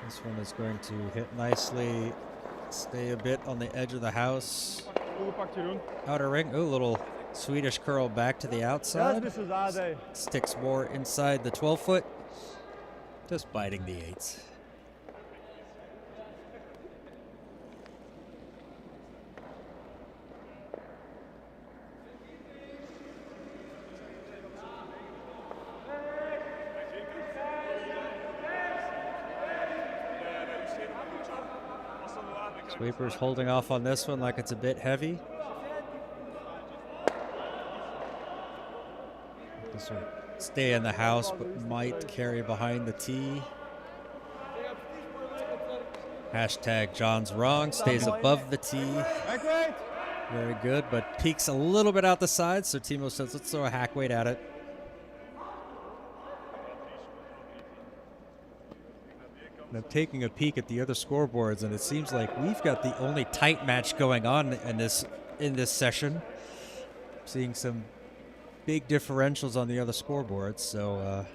This one is going to hit nicely. Stay a bit on the edge of the house. Outer ring. Ooh, little Swedish curl back to the outside. Sticks more inside the 12-foot. Just biting the 8s. Sweeper's holding off on this one like it's a bit heavy. This will stay in the house, but might carry behind the tee. Hashtag John's wrong, stays above the tee. Very good, but peeks a little bit out the side, so Timo says, let's throw a hack weight at it. And I'm taking a peek at the other scoreboards, and it seems like we've got the only tight match going on in this session. Seeing some big differentials on the other scoreboards, so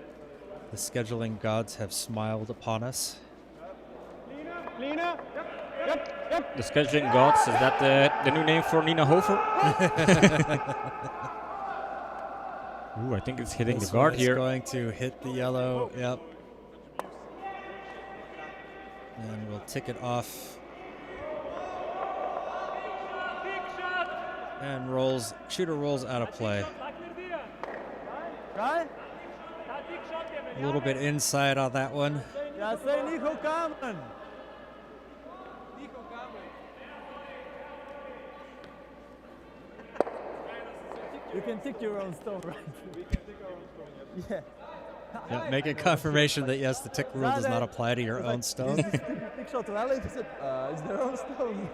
the scheduling gods have smiled upon us. Lina. Yep. The scheduling gods, is that the new name for Nina Hofer? Ooh, I think it's hitting This the guard one is here. going to hit the yellow, yep. And we'll tick it off. And shooter rolls out of play. A little bit inside on that one. Ja, say Nico Kamen. You can tick your own stone, right? We can tick our own stone, yes. Yeah. Yeah, make a confirmation that yes, the tick rule does not apply to your own stone. Is tick shot valid? Is it? It's their own stone.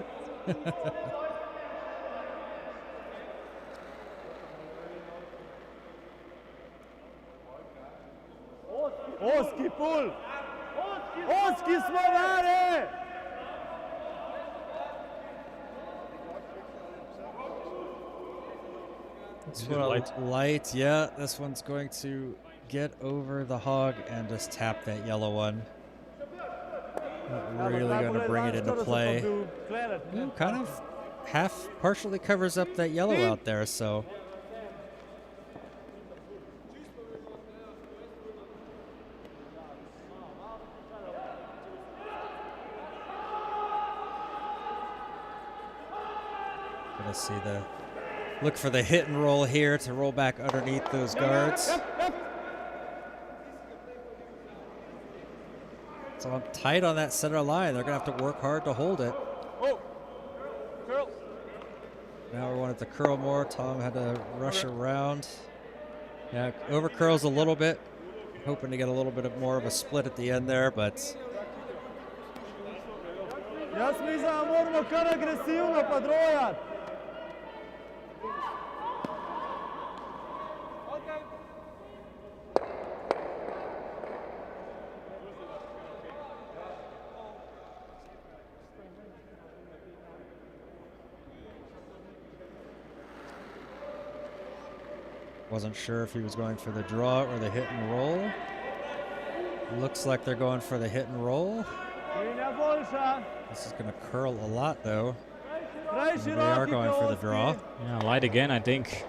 Oski pull! Oski smovare! This one light, yeah. This one's going to get over the hog and just tap that yellow one. Not really going to bring it into play. Ooh, kind of partially covers up that yellow out there, so. Gonna see the look for the hit and roll here to roll back underneath those guards. So I'm tight on that center line. They're gonna have to work hard to hold it. Oh, curl. Now we wanted to curl more. Tom had to rush around. Yeah, over curls a little bit. Hoping to get a little bit more of a split at the end there, but Jaz mislim, da moramo kar agresivno podrojati. wasn't sure if he was going for the draw or the hit and roll. Looks like they're going for the hit and roll. This is going to curl a lot, though. They are going for the draw. Yeah, light again, I think.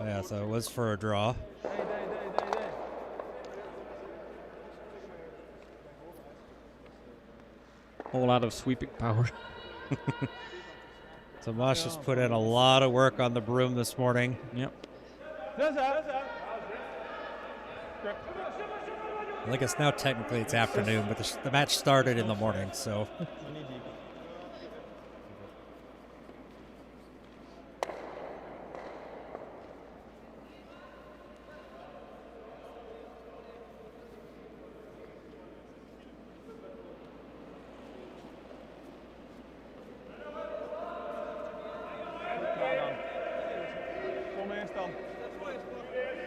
Oh, yeah, so it was for a draw. Whole lot of sweeping power. Tomas has put in a lot of work on the broom this morning. Yep. I think it's now technically it's afternoon, but the match started in the morning, so.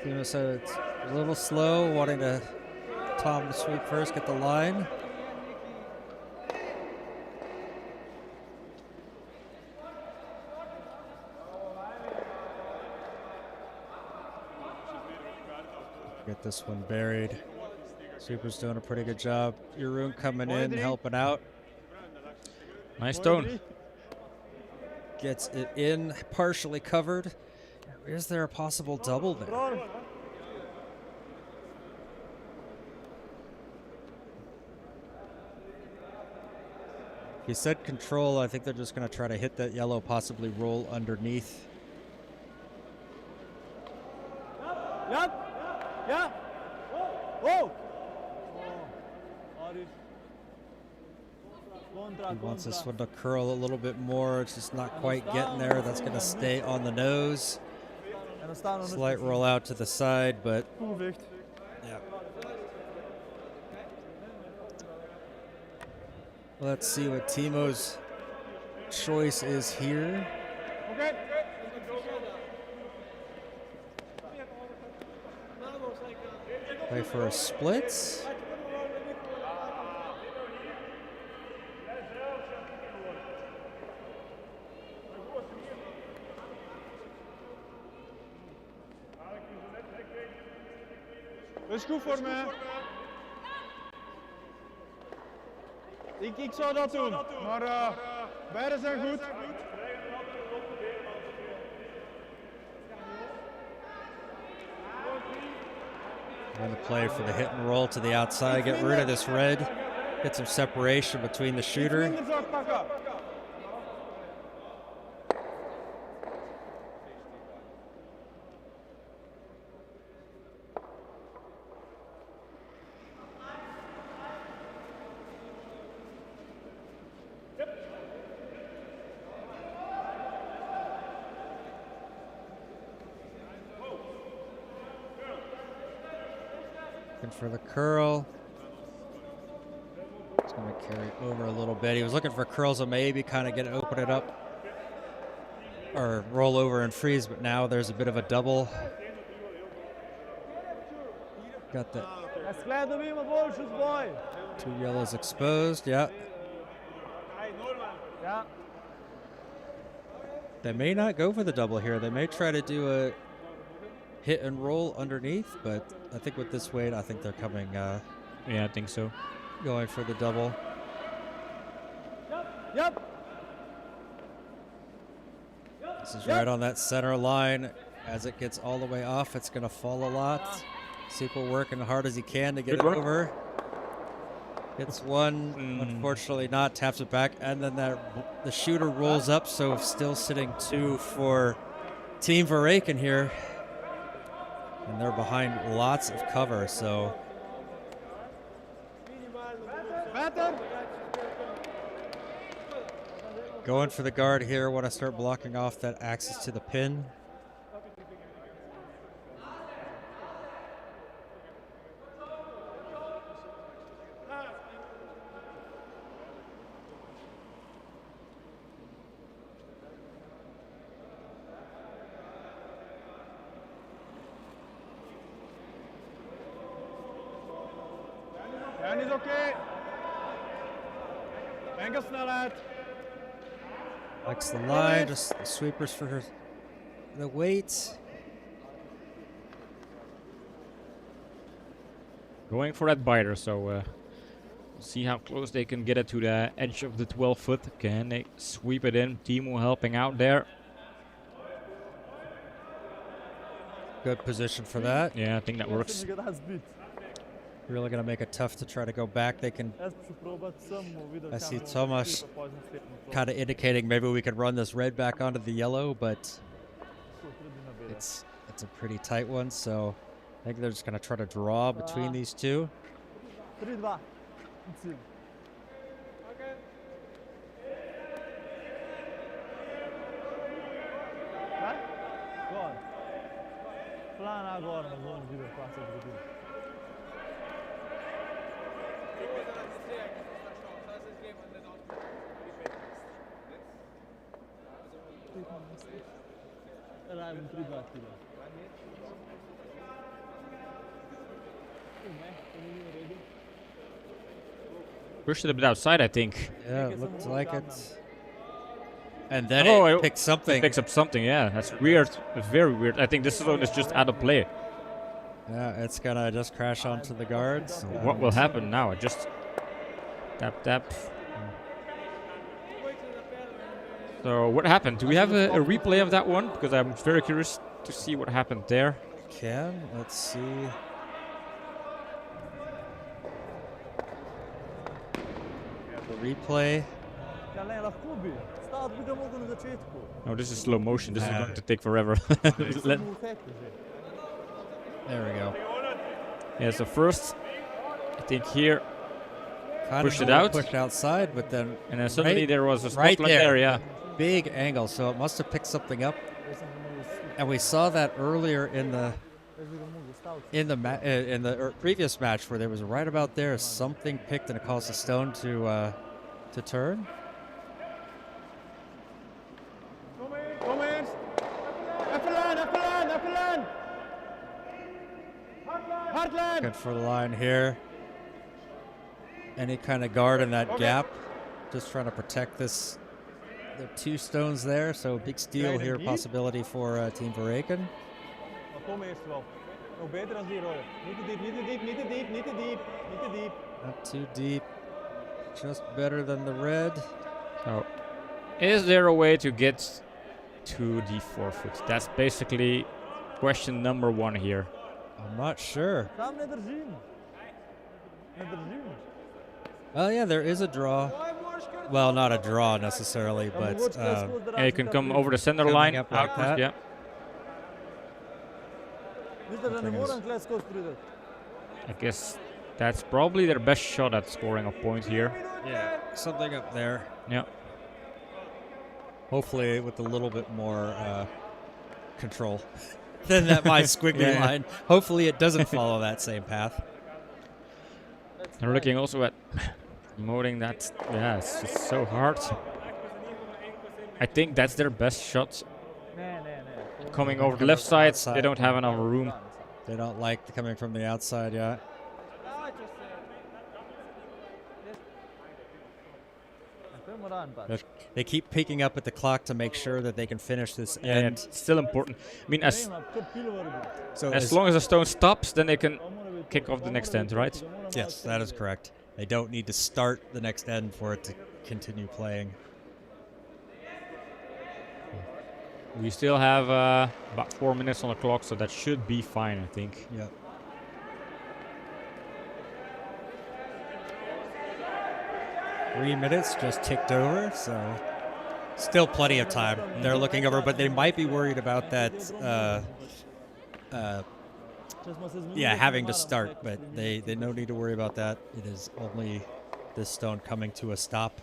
Timo said it's a little slow, wanting to Tom to sweep first, get the line. Get this one buried. Super's doing a pretty good job. Jeroen coming in, helping out. Nice stone. Gets it in, partially covered. Is there a possible double there? He said control. I think they're just going to try to hit that yellow, possibly roll underneath. Yeah. Whoa. He wants this one to curl a little bit more. It's just not quite getting there. That's going to stay on the nose. Slight roll out to the side, but yeah. Let's see what Timo's choice is here. Okay. Play for a split. Dat is goed voor me. Ik zou dat doen, maar beide zijn goed. Going to play for the hit and roll to the outside, get rid of this red, get some separation between the shooter. For the curl. It's going to carry over a little bit. He was looking for curls, so maybe kind of open it up or roll over and freeze, but now there's a bit of a double. Got the 2 yellows exposed, yeah. They may not go for the double here. They may try to do a hit and roll underneath, but I think with this weight, I think they're coming. Yeah, I think so. Going for the double. Yep. This is right on that center line. As it gets all the way off, it's going to fall a lot. Super working hard as he can to get it over. Hits one, unfortunately not, taps it back, and then the shooter rolls up, so still sitting 2 for Team Verreycken here. And they're behind lots of cover, so. Going for the guard here, want to start blocking off that access to the pin. Jan is oké. Enkelsnelheid. Likes the line, just the sweepers for her, the weight. Going for that biter, so see how close they can get it to the edge of the 12-foot. Can they sweep it in? Timo helping out there. Good position for that. Yeah, I think that works. Really going to make it tough to try to go back. They can. I see Thomas kind of indicating maybe we could run this red back onto the yellow, but it's a pretty tight one. So I think they're just going to try to draw between these two. 3-2. Plan agora, mas vamos vir a classe de Pushed it a bit outside, I think. Yeah, it looked like it. And then Oh, it it picked something. It picks up something, yeah. That's weird. Very weird. I think this one is just out of play. Yeah, it's gonna just crash onto the guards. What will happen now? Just tap, tap. So what happened? Do we have a replay of that one? Because I'm very curious to see what happened there. Let's see. The replay. Oh, this is slow motion. This is going to take forever. There we go. Yeah, so first, I think here, Kind pushed of it out. Pushed outside, but then and then suddenly there was a right spotlight there. there, yeah. Big angle, so it must have picked something up. And we saw that earlier in the previous match where there was right about there something picked and it caused the stone to turn. Kom eens. Even lijn. Hardlijn. Good for the line here. Any kind of guard in that gap. Just trying to protect this. There are 2 stones there, so big steal here, possibility for Team Verreycken. Maar kom eerst wel. Nog beter dan die rollen. Niet te diep, niet te diep, niet te diep, niet te diep, niet te diep. Not too deep. Just better than the red. So, is there a way to get to the 4-foot? That's basically question number 1 here. I'm not sure. Gaan we er zien. Oh yeah, there is a draw. Well, not a draw necessarily, but Yeah, you can come over the center Coming line. up like outwards, that. yeah. I guess that's probably their best shot at scoring a point here. yeah, something up there. Yeah. Hopefully with a little bit more control than that my squiggly Yeah. line. Hopefully it doesn't follow that same path. They're looking also at promoting that. Yeah, it's just so hard. I think that's their best shot. Coming over the left side, they don't have enough room. They don't like coming from the outside, yeah. They keep picking up at the clock to make sure that they can finish this Yeah, end. it's still important. I mean, as So long as the stone stops, then they can kick off the next end, right? yes, that is correct. They don't need to start the next end for it to continue playing. We still have about 4 minutes on the clock, so that should be fine, I think. Yeah. 3 minutes just ticked over, so still plenty of time. They're looking over, but they might be worried about that. Yeah, having to start, but they no need to worry about that. It is only this stone coming to a stop.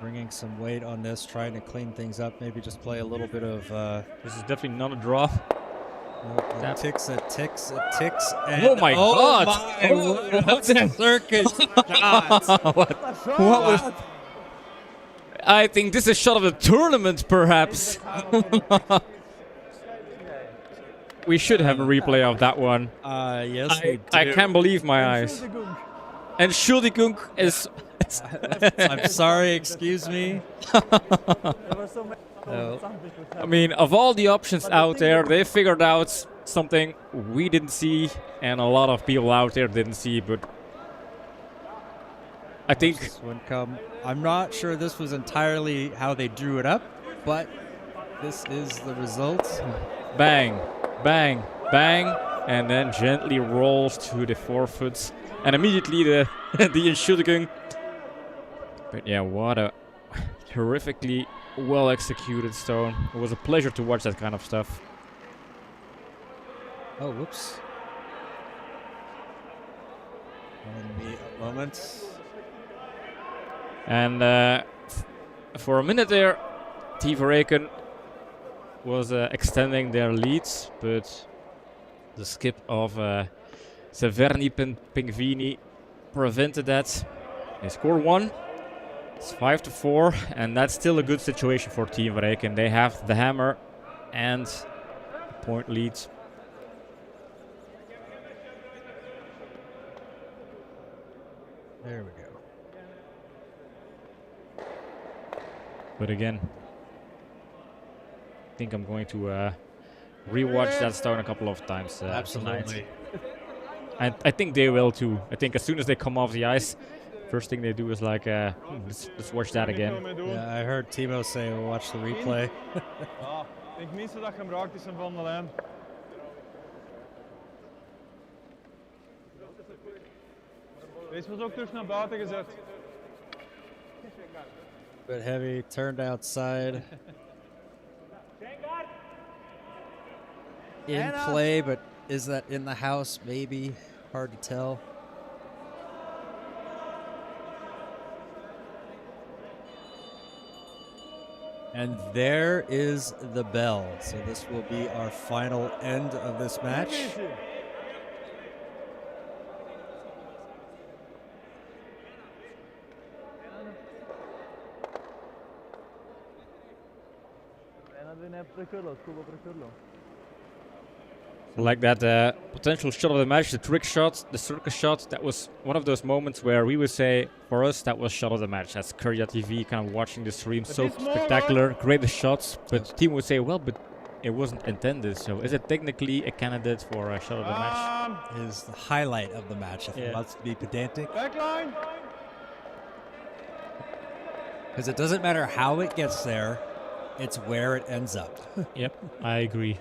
Bringing some weight on this, trying to clean things up. Maybe just play a little bit of. This is definitely not a draw. It ticks, and Oh my God! My, what a circus shot! What was? I think this is shot of the tournament, perhaps. We should have a replay of that one. Yes, we do. I can't believe my eyes. And Schuldigung is. I'm sorry, excuse me. I mean, of all the options out there, they figured out something we didn't see, and a lot of people out there didn't see. But I think This one come. I'm not sure this was entirely how they drew it up, but this is the result. bang, bang, bang, and then gently rolls to the forefoot, and immediately the Entschuldigung. But yeah, what a terrifically well executed stone. It was a pleasure to watch that kind of stuff. Oh, whoops. Give me a moment. And for a minute there, Team Verreycken was extending their leads, but the skip of Severni Pingvini prevented that. They scored 1. It's 5-4, and that's still a good situation for Team Verreycken. They have the hammer and a point lead. There we go. But again, I think I'm going to rewatch that stone a couple of times Absolutely. tonight. And I think they will too. I think as soon as they come off the ice, first thing they do is like, let's watch that again. Yeah, I heard Timo say we'll watch the replay. Ja, ik denk minstens dat je hem raakt is hem van de lijn. Deze was ook terug naar buiten gezet. Bit heavy, turned outside. In play, but is that in the house? Maybe. Hard to tell. And there is the bell. So this will be our final end of this match. Like that potential shot of the match, the trick shot, the circus shot, that was one of those moments where we would say, for us, that was shot of the match. That's Korea TV kind of watching the stream, so spectacular, great shots. But the team would say, well, but it wasn't intended. So is it technically a candidate for a shot of the match? Is the highlight of the match, if it wants to be pedantic. Backline. Because it doesn't matter how it gets there, it's where it ends up. Yep, I agree.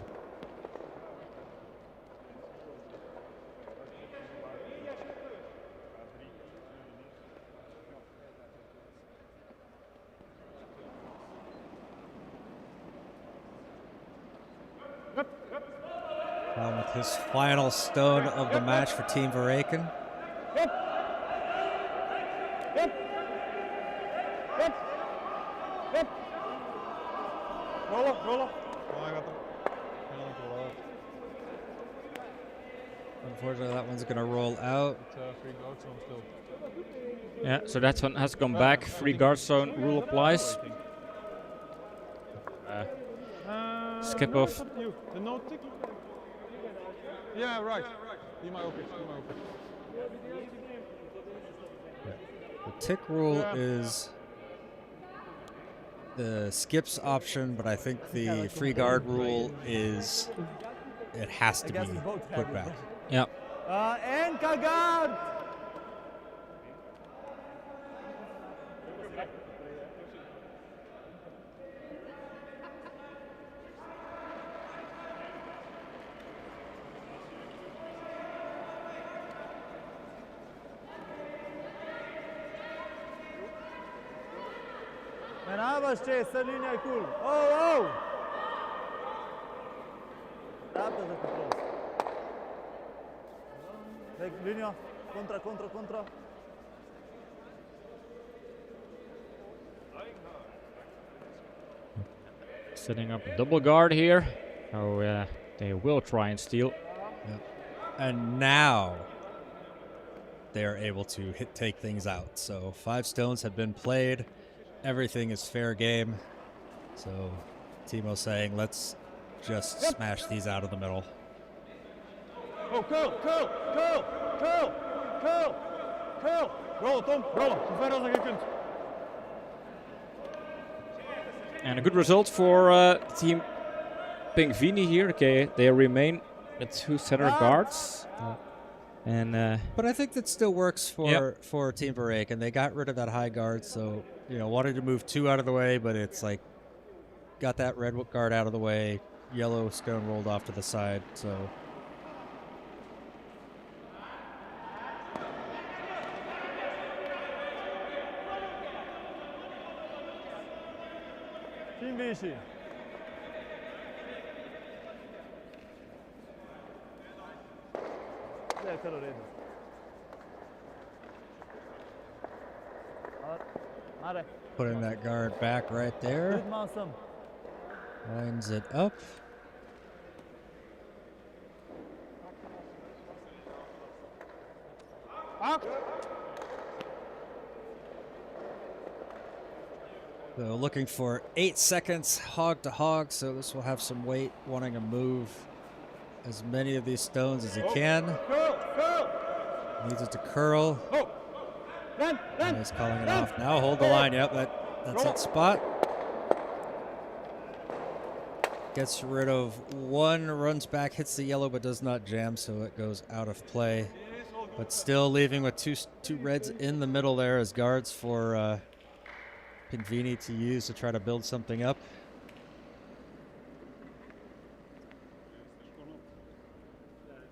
With his final stone of the match for Team Verreycken. Rollen, rollen. Oh, hij gaat hem. Unfortunately, that one's going to roll out. Free guard zone still. Yeah, so that one has gone back. Free guard zone rule applies. Skip off. The no tick. Yeah, right. Die maar ook eens, die maar ook eens. The tick rule is the skips option, but I think the free guard rule is it has to be put back. Yeah. En Kagard! Navaš essa linea è cool. Oh, oh! Rapid za prost. Daj linija, kontra. Setting up a double guard here. Oh, they will try and steal. And now they are able to take things out. So 5 stones have been played. Everything is fair game. So Timo saying, let's just smash these out of the middle. Oh, curl! Rollen, Tom, rollen. Zo ver als je kunt. And a good result for Team Pingvini here. Okay, they remain the 2 center guards. But I think that still works Yep. for Team Verreycken. They got rid of that high guard, so wanted to move 2 out of the way, but it's like got that red guard out of the way, yellow stone rolled off to the side. So Team Vichy. Lekker reden. Mare. putting that guard back right there, Good Mansum. lines it up. So looking for 8 seconds hog to hog, so this will have some weight, wanting to move as many of these stones as he can. Needs it to curl. And he's calling it off now. Hold the line. Yep, that's that spot. Gets rid of 1, runs back, hits the yellow, but does not jam, so it goes out of play. But still leaving with two reds in the middle there as guards for Pingvini to use to try to build something up.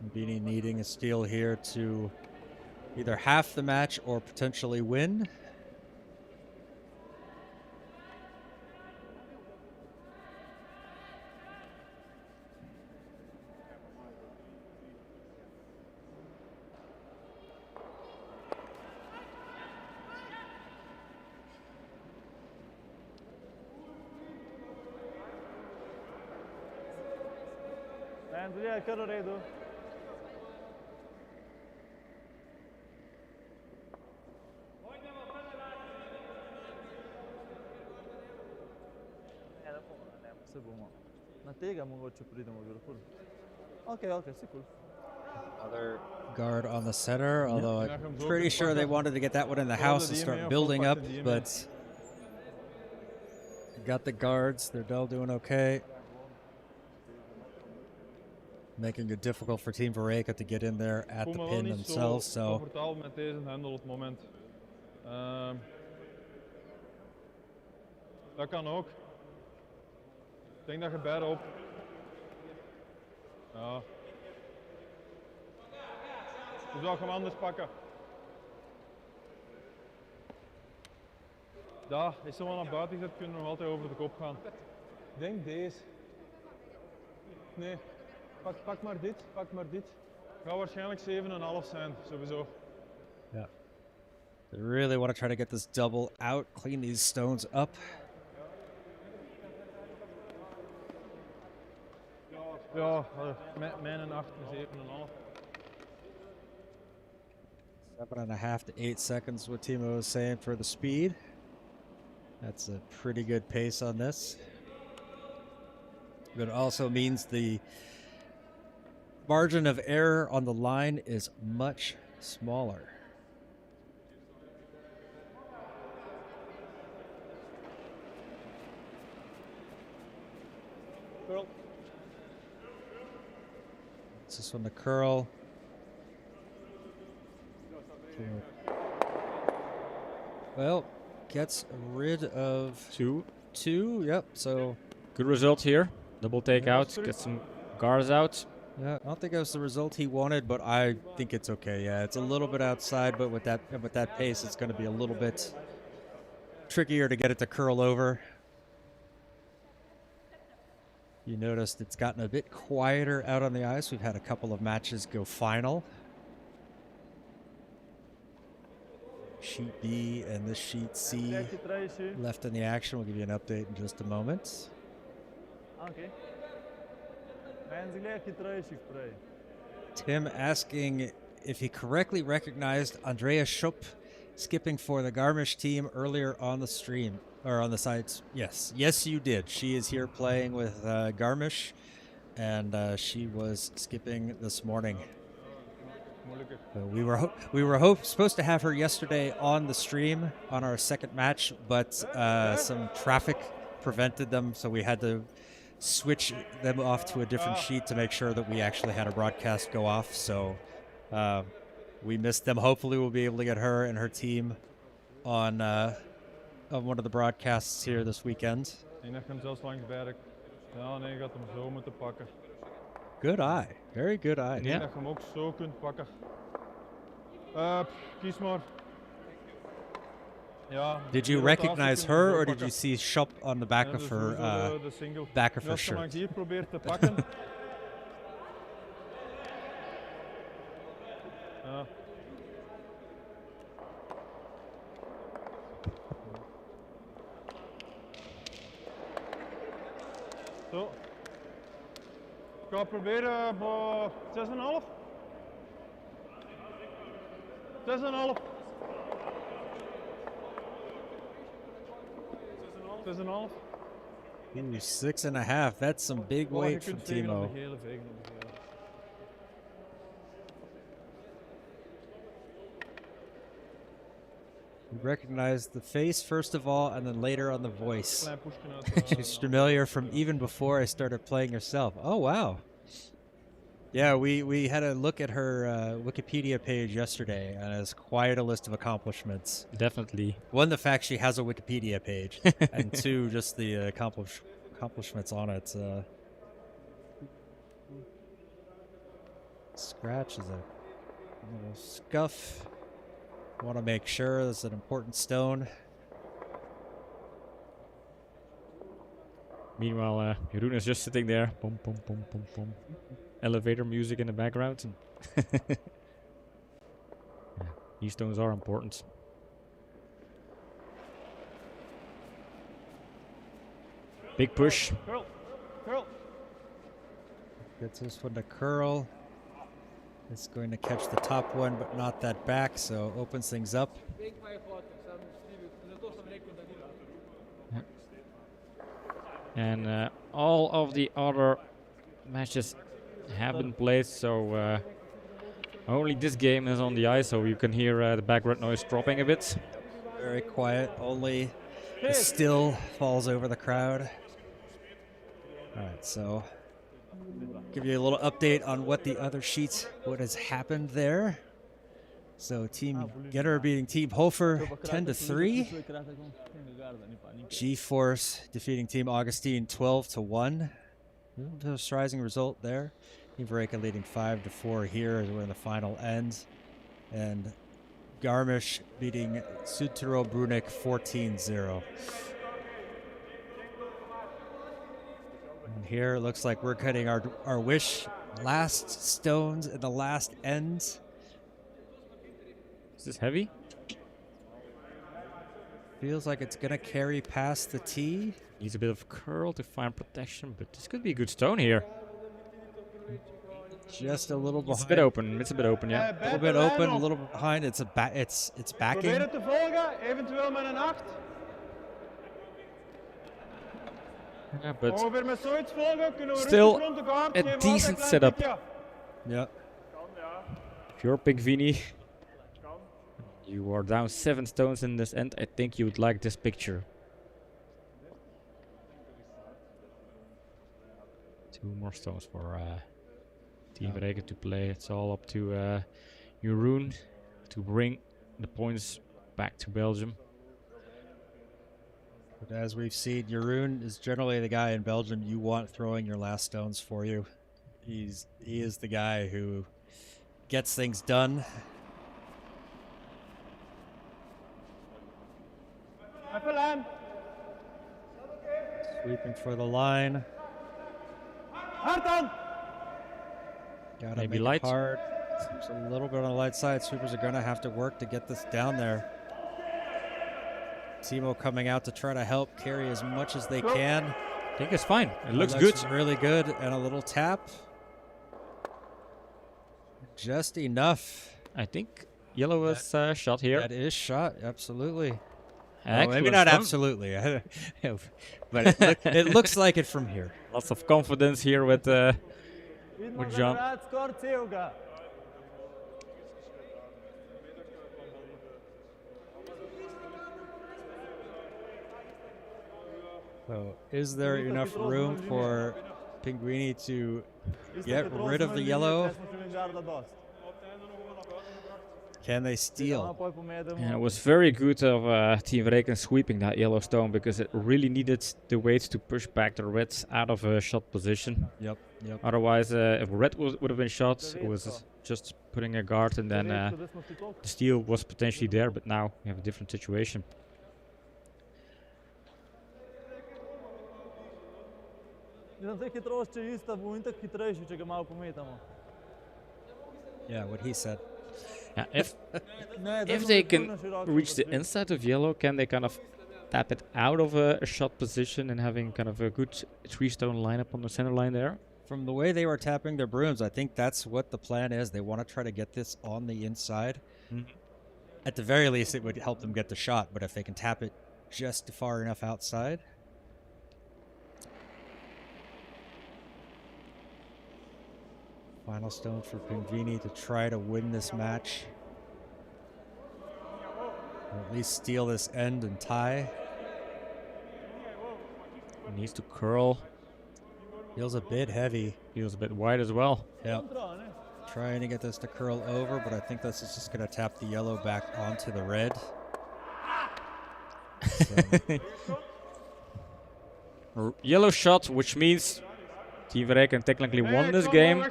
Pingvini needing a steal here to either half the match or potentially win. And yeah, redo. Se bomo. Na tega mogoče pridemo v vrhu. Okay, si cool. Another guard on the center, although I'm pretty sure they wanted to get that one in the house and start building up, but got the guards. They're all doing okay. Making it difficult for Team Verreycken to get in there at the pin themselves. So comfortabel met deze hendel op het moment. Dat kan ook. Ik denk dat je beide op. Ja. Hoe zou je hem anders pakken? Daar, als je hem naar buiten zet, kunnen we nog altijd over de kop gaan. Ik denk deze. Nee, pak maar dit, Gaat waarschijnlijk 7,5 zijn, sowieso. yeah, they really want to try to get this double out, clean these stones up. Ja, mijn 8 en 7,5. 7.5 to 8 seconds, what Timo is saying for the speed. That's a pretty good pace on this. But it also means the margin of error on the line is much smaller. Curl. This one to curl. Well, gets rid of 2. 2. Yep. So Good result here. Double takeout. Get some guards out. yeah, I don't think it was the result he wanted, but I think it's okay. Yeah, it's a little bit outside, but with that pace, it's going to be a little bit trickier to get it to curl over. You noticed it's gotten a bit quieter out on the ice. We've had a couple of matches go final. Sheet B and this sheet C left in the action. We'll give you an update in just a moment. Okay. Tim asking if he correctly recognized Andrea Schupp skipping for the Garmisch team earlier on the stream, or on the sites. Yes, you did. She is here playing with Garmisch, and she was skipping this morning. We were supposed to have her yesterday on the stream on our second match, but some traffic prevented them, so we had to switch them off to a different sheet to make sure that we actually had a broadcast go off. So we missed them. Hopefully we'll be able to get her and her team on one of the broadcasts here this weekend. Good eye. Very good eye. Yeah. Dat je hem ook zo kunt pakken. Kies maar. Ja, Did you recognize her, or did you see Schupp on the back of her shirt? Als je hier probeert te pakken. Ja. Zo. Ik ga proberen 6,5. 6,5. 6,5. Ooh, 6.5. That's some big weight from Timo. You recognize the face first of all, and then later on the voice. She's familiar from even before I started playing herself. Oh, wow. Yeah, we had a look at her Wikipedia page yesterday, and it's quite a list of accomplishments. Definitely. One, the fact she has a Wikipedia page, and two, just the accomplishments on it. Scratch is a little scuff. Want to make sure this is an important stone. Meanwhile, Jeroen is just sitting there. Boom, boom, boom, boom, boom. Elevator music in the background. Yeah, these stones are important. Big push. Curl. Curl. Gets this one to curl. It's going to catch the top one, but not that back, so opens things up. Yeah. And all of the other matches have been played, so only this game is on the ice, so you can hear the background noise dropping a bit. Very quiet, only the still falls over the crowd. Alright, so give you a little update on what the other sheets, what has happened there. So Team Getter beating Team Hofer 10-3. G-Force defeating Team Augustine 12-1. Just rising result there. Team Verreycken leading 5-4 here as we're in the final end. And Garmisch beating Südtirol Bruneck 14-0. And here it looks like we're cutting our wish. Last stones in the last end. Is this heavy? Feels like it's going to carry past the tee. Needs a bit of curl to find protection, but this could be a good stone here. Just a little behind. It's a bit open. It's a bit open, yeah. A little bit open, a little bit behind. It's backing. Probeer het te volgen, eventueel met een 8. Yeah, but Ongeveer met zoiets volgen kunnen we still rustig rond de kaart. a Geef altijd decent een klein setup. tikje. Yep. if you're Pingvini, you are down 7 stones in this end. I think you would like this picture. 2 more stones for Team Verreycken to play. It's all up to Jeroen to bring the points back to Belgium. But as we've seen, Jeroen is generally the guy in Belgium you want throwing your last stones for you. He is the guy who gets things done. Even Sweeping for the line. Hartan! Gotta Maybe make light. it hard. Seems a little bit on the light side. Sweepers are gonna have to work to get this down there. Timo coming out to try to help carry as much as they can. I think it's fine. It looks good. Really good. And a little tap. Just enough. I think yellow was shot here. That is shot, absolutely. Excellent Maybe not stone. absolutely, but it looks like it from here. Lots of confidence here with John. Skor celega. So, is there enough room for Pingvini to get rid of the yellow? Can they steal? Yeah, it was very good of Team Verreycken sweeping that yellow stone because it really needed the weight to push back the reds out of a shot position. Yep. Otherwise, if red would have been shot, it was just putting a guard, and then the steal was potentially there. But now we have a different situation. Yeah, what he said. Yeah, if they can reach the inside of yellow, can they kind of tap it out of a shot position and having kind of a good 3-stone lineup on the center line there? From the way they were tapping their brooms, I think that's what the plan is. They want to try to get this on the inside. At the very least, it would help them get the shot, but if they can tap it just far enough outside. Final stone for Pingvini to try to win this match. Or at least steal this end and tie. He needs to curl. Feels a bit heavy. Feels a bit wide as well. Yep. Trying to get this to curl over, but I think this is just going to tap the yellow back onto the red. Yellow shot, which means Team Verreycken technically won this game.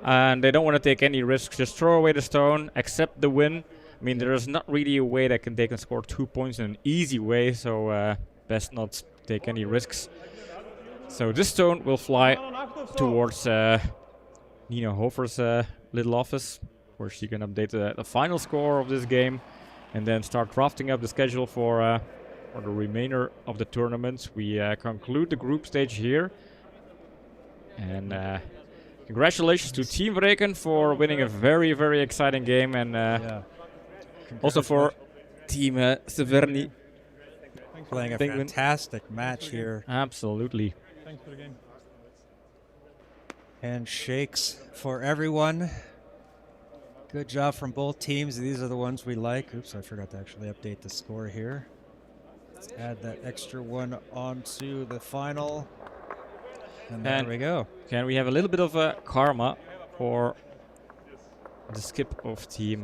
And they don't want to take any risks. Just throw away the stone, accept the win. I mean, there is not really a way that they can score 2 points in an easy way, so best not take any risks. So this stone will fly towards Nina Hofer's little office, where she can update the final score of this game, and then start drafting up the schedule for the remainder of the tournament. We conclude the group stage here. And congratulations to Team Verreycken for winning a very, very exciting game, and also for Team Severni playing a Pingvini. fantastic match here. Absolutely. Thanks for the game. Handshakes for everyone. Good job from both teams. These are the ones we like. Oops, I forgot to actually update the score here. Let's add that extra one onto the final. And there we go. Can we have a little bit of karma for the skip of Team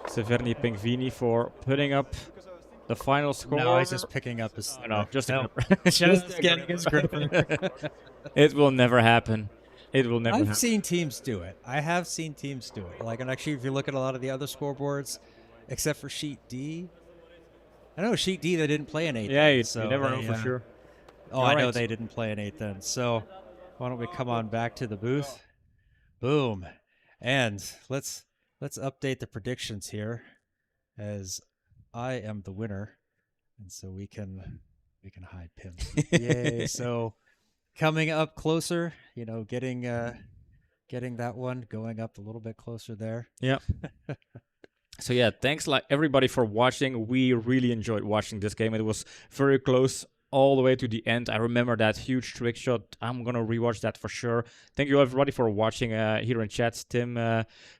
Severni Pingvini for putting up the final score? No, he's just picking up his... No, just just getting his gripper. It will never happen. It will never happen. I've seen teams do it. I have seen teams do it. Like, and actually, if you look at a lot of the other scoreboards, except for Sheet D, I know Sheet D, they didn't play an 8. Yeah, you so never know for sure. Oh, I know they didn't play an 8 then. So why don't we come on back to the booth? Boom. And let's update the predictions here, as I am the winner, and so we can hide pins. Yay! So coming up closer, you know, getting that one going up a little bit closer there. Yeah. So yeah, thanks like everybody for watching. We really enjoyed watching this game. It was very close all the way to the end. I remember that huge trick shot. I'm gonna rewatch that for sure. Thank you everybody for watching here in chat. Tim,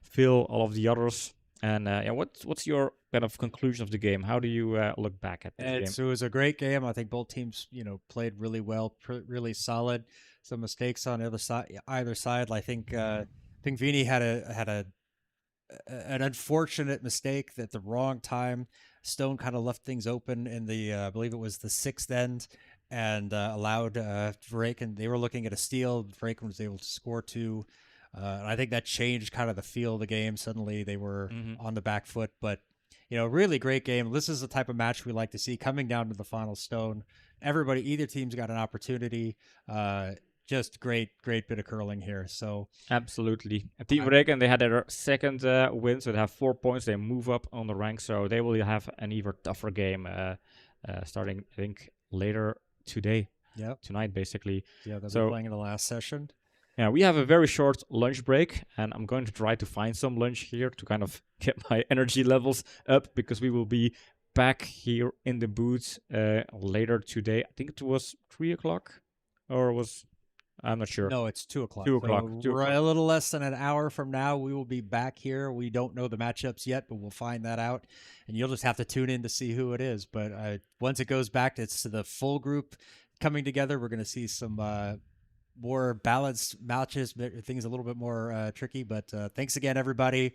Phil, all of the others. And yeah, what's your kind of conclusion of the game? How do you look back at the game? So it was a great game. I think both teams, you know, played really well, really solid. Some mistakes on the other side, either side. I think Pingvini had an unfortunate mistake at the wrong time. Stone kind of left things open in the, I believe it was the 6th end, and allowed Verreycken. They were looking at a steal. Verreycken was able to score 2. And I think that changed kind of the feel of the game. Suddenly they were on the back foot. But really great game. This is the type of match we like to see coming down to the final stone. Either team's got an opportunity. Just great bit of curling here. So Absolutely. Team Verreycken, they had their second win, so they have 4 points. They move up on the rank, so they will have an even tougher game starting, I think, later today. Yep. Tonight, basically. Yeah, they'll be playing in the last session. Yeah, we have a very short lunch break, and I'm going to try to find some lunch here to kind of get my energy levels up, because we will be back here in the booth later today. I think it was 3 o'clock, or was... I'm not sure. No, it's 2 o'clock. 2 o'clock. So 2 o'clock. a little less than an hour from now, we will be back here. We don't know the matchups yet, but we'll find that out. And you'll just have to tune in to see who it is. But once it goes back, it's to the full group coming together. We're going to see some more balanced matches, things a little bit more tricky. But thanks again, everybody.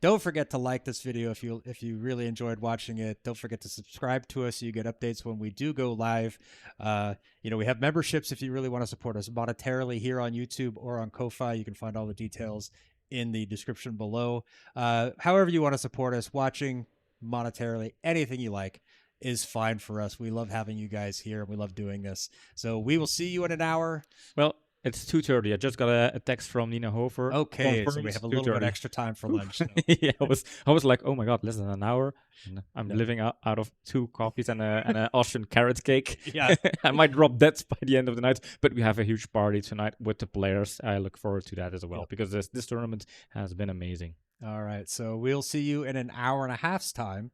Don't forget to like this video if you really enjoyed watching it. Don't forget to subscribe to us so you get updates when we do go live. We have memberships if you really want to support us monetarily here on YouTube or on Ko-Fi. You can find all the details in the description below. However you want to support us, watching monetarily, anything you like is fine for us. We love having you guys here, and we love doing this. So we will see you in an hour. Well, it's 2:30. I just got a text from Nina Hofer. Okay, so we have a little bit extra time for lunch. So. Yeah, I was like, oh my god, less than an hour. And I'm living out of 2 coffees and an Austrian carrot cake. Yeah, I might drop dead by the end of the night. But we have a huge party tonight with the players. I look forward to that as well, because this tournament has been amazing. All right, so we'll see you in an hour and a half's time.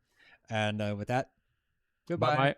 And with that, goodbye. Bye-bye.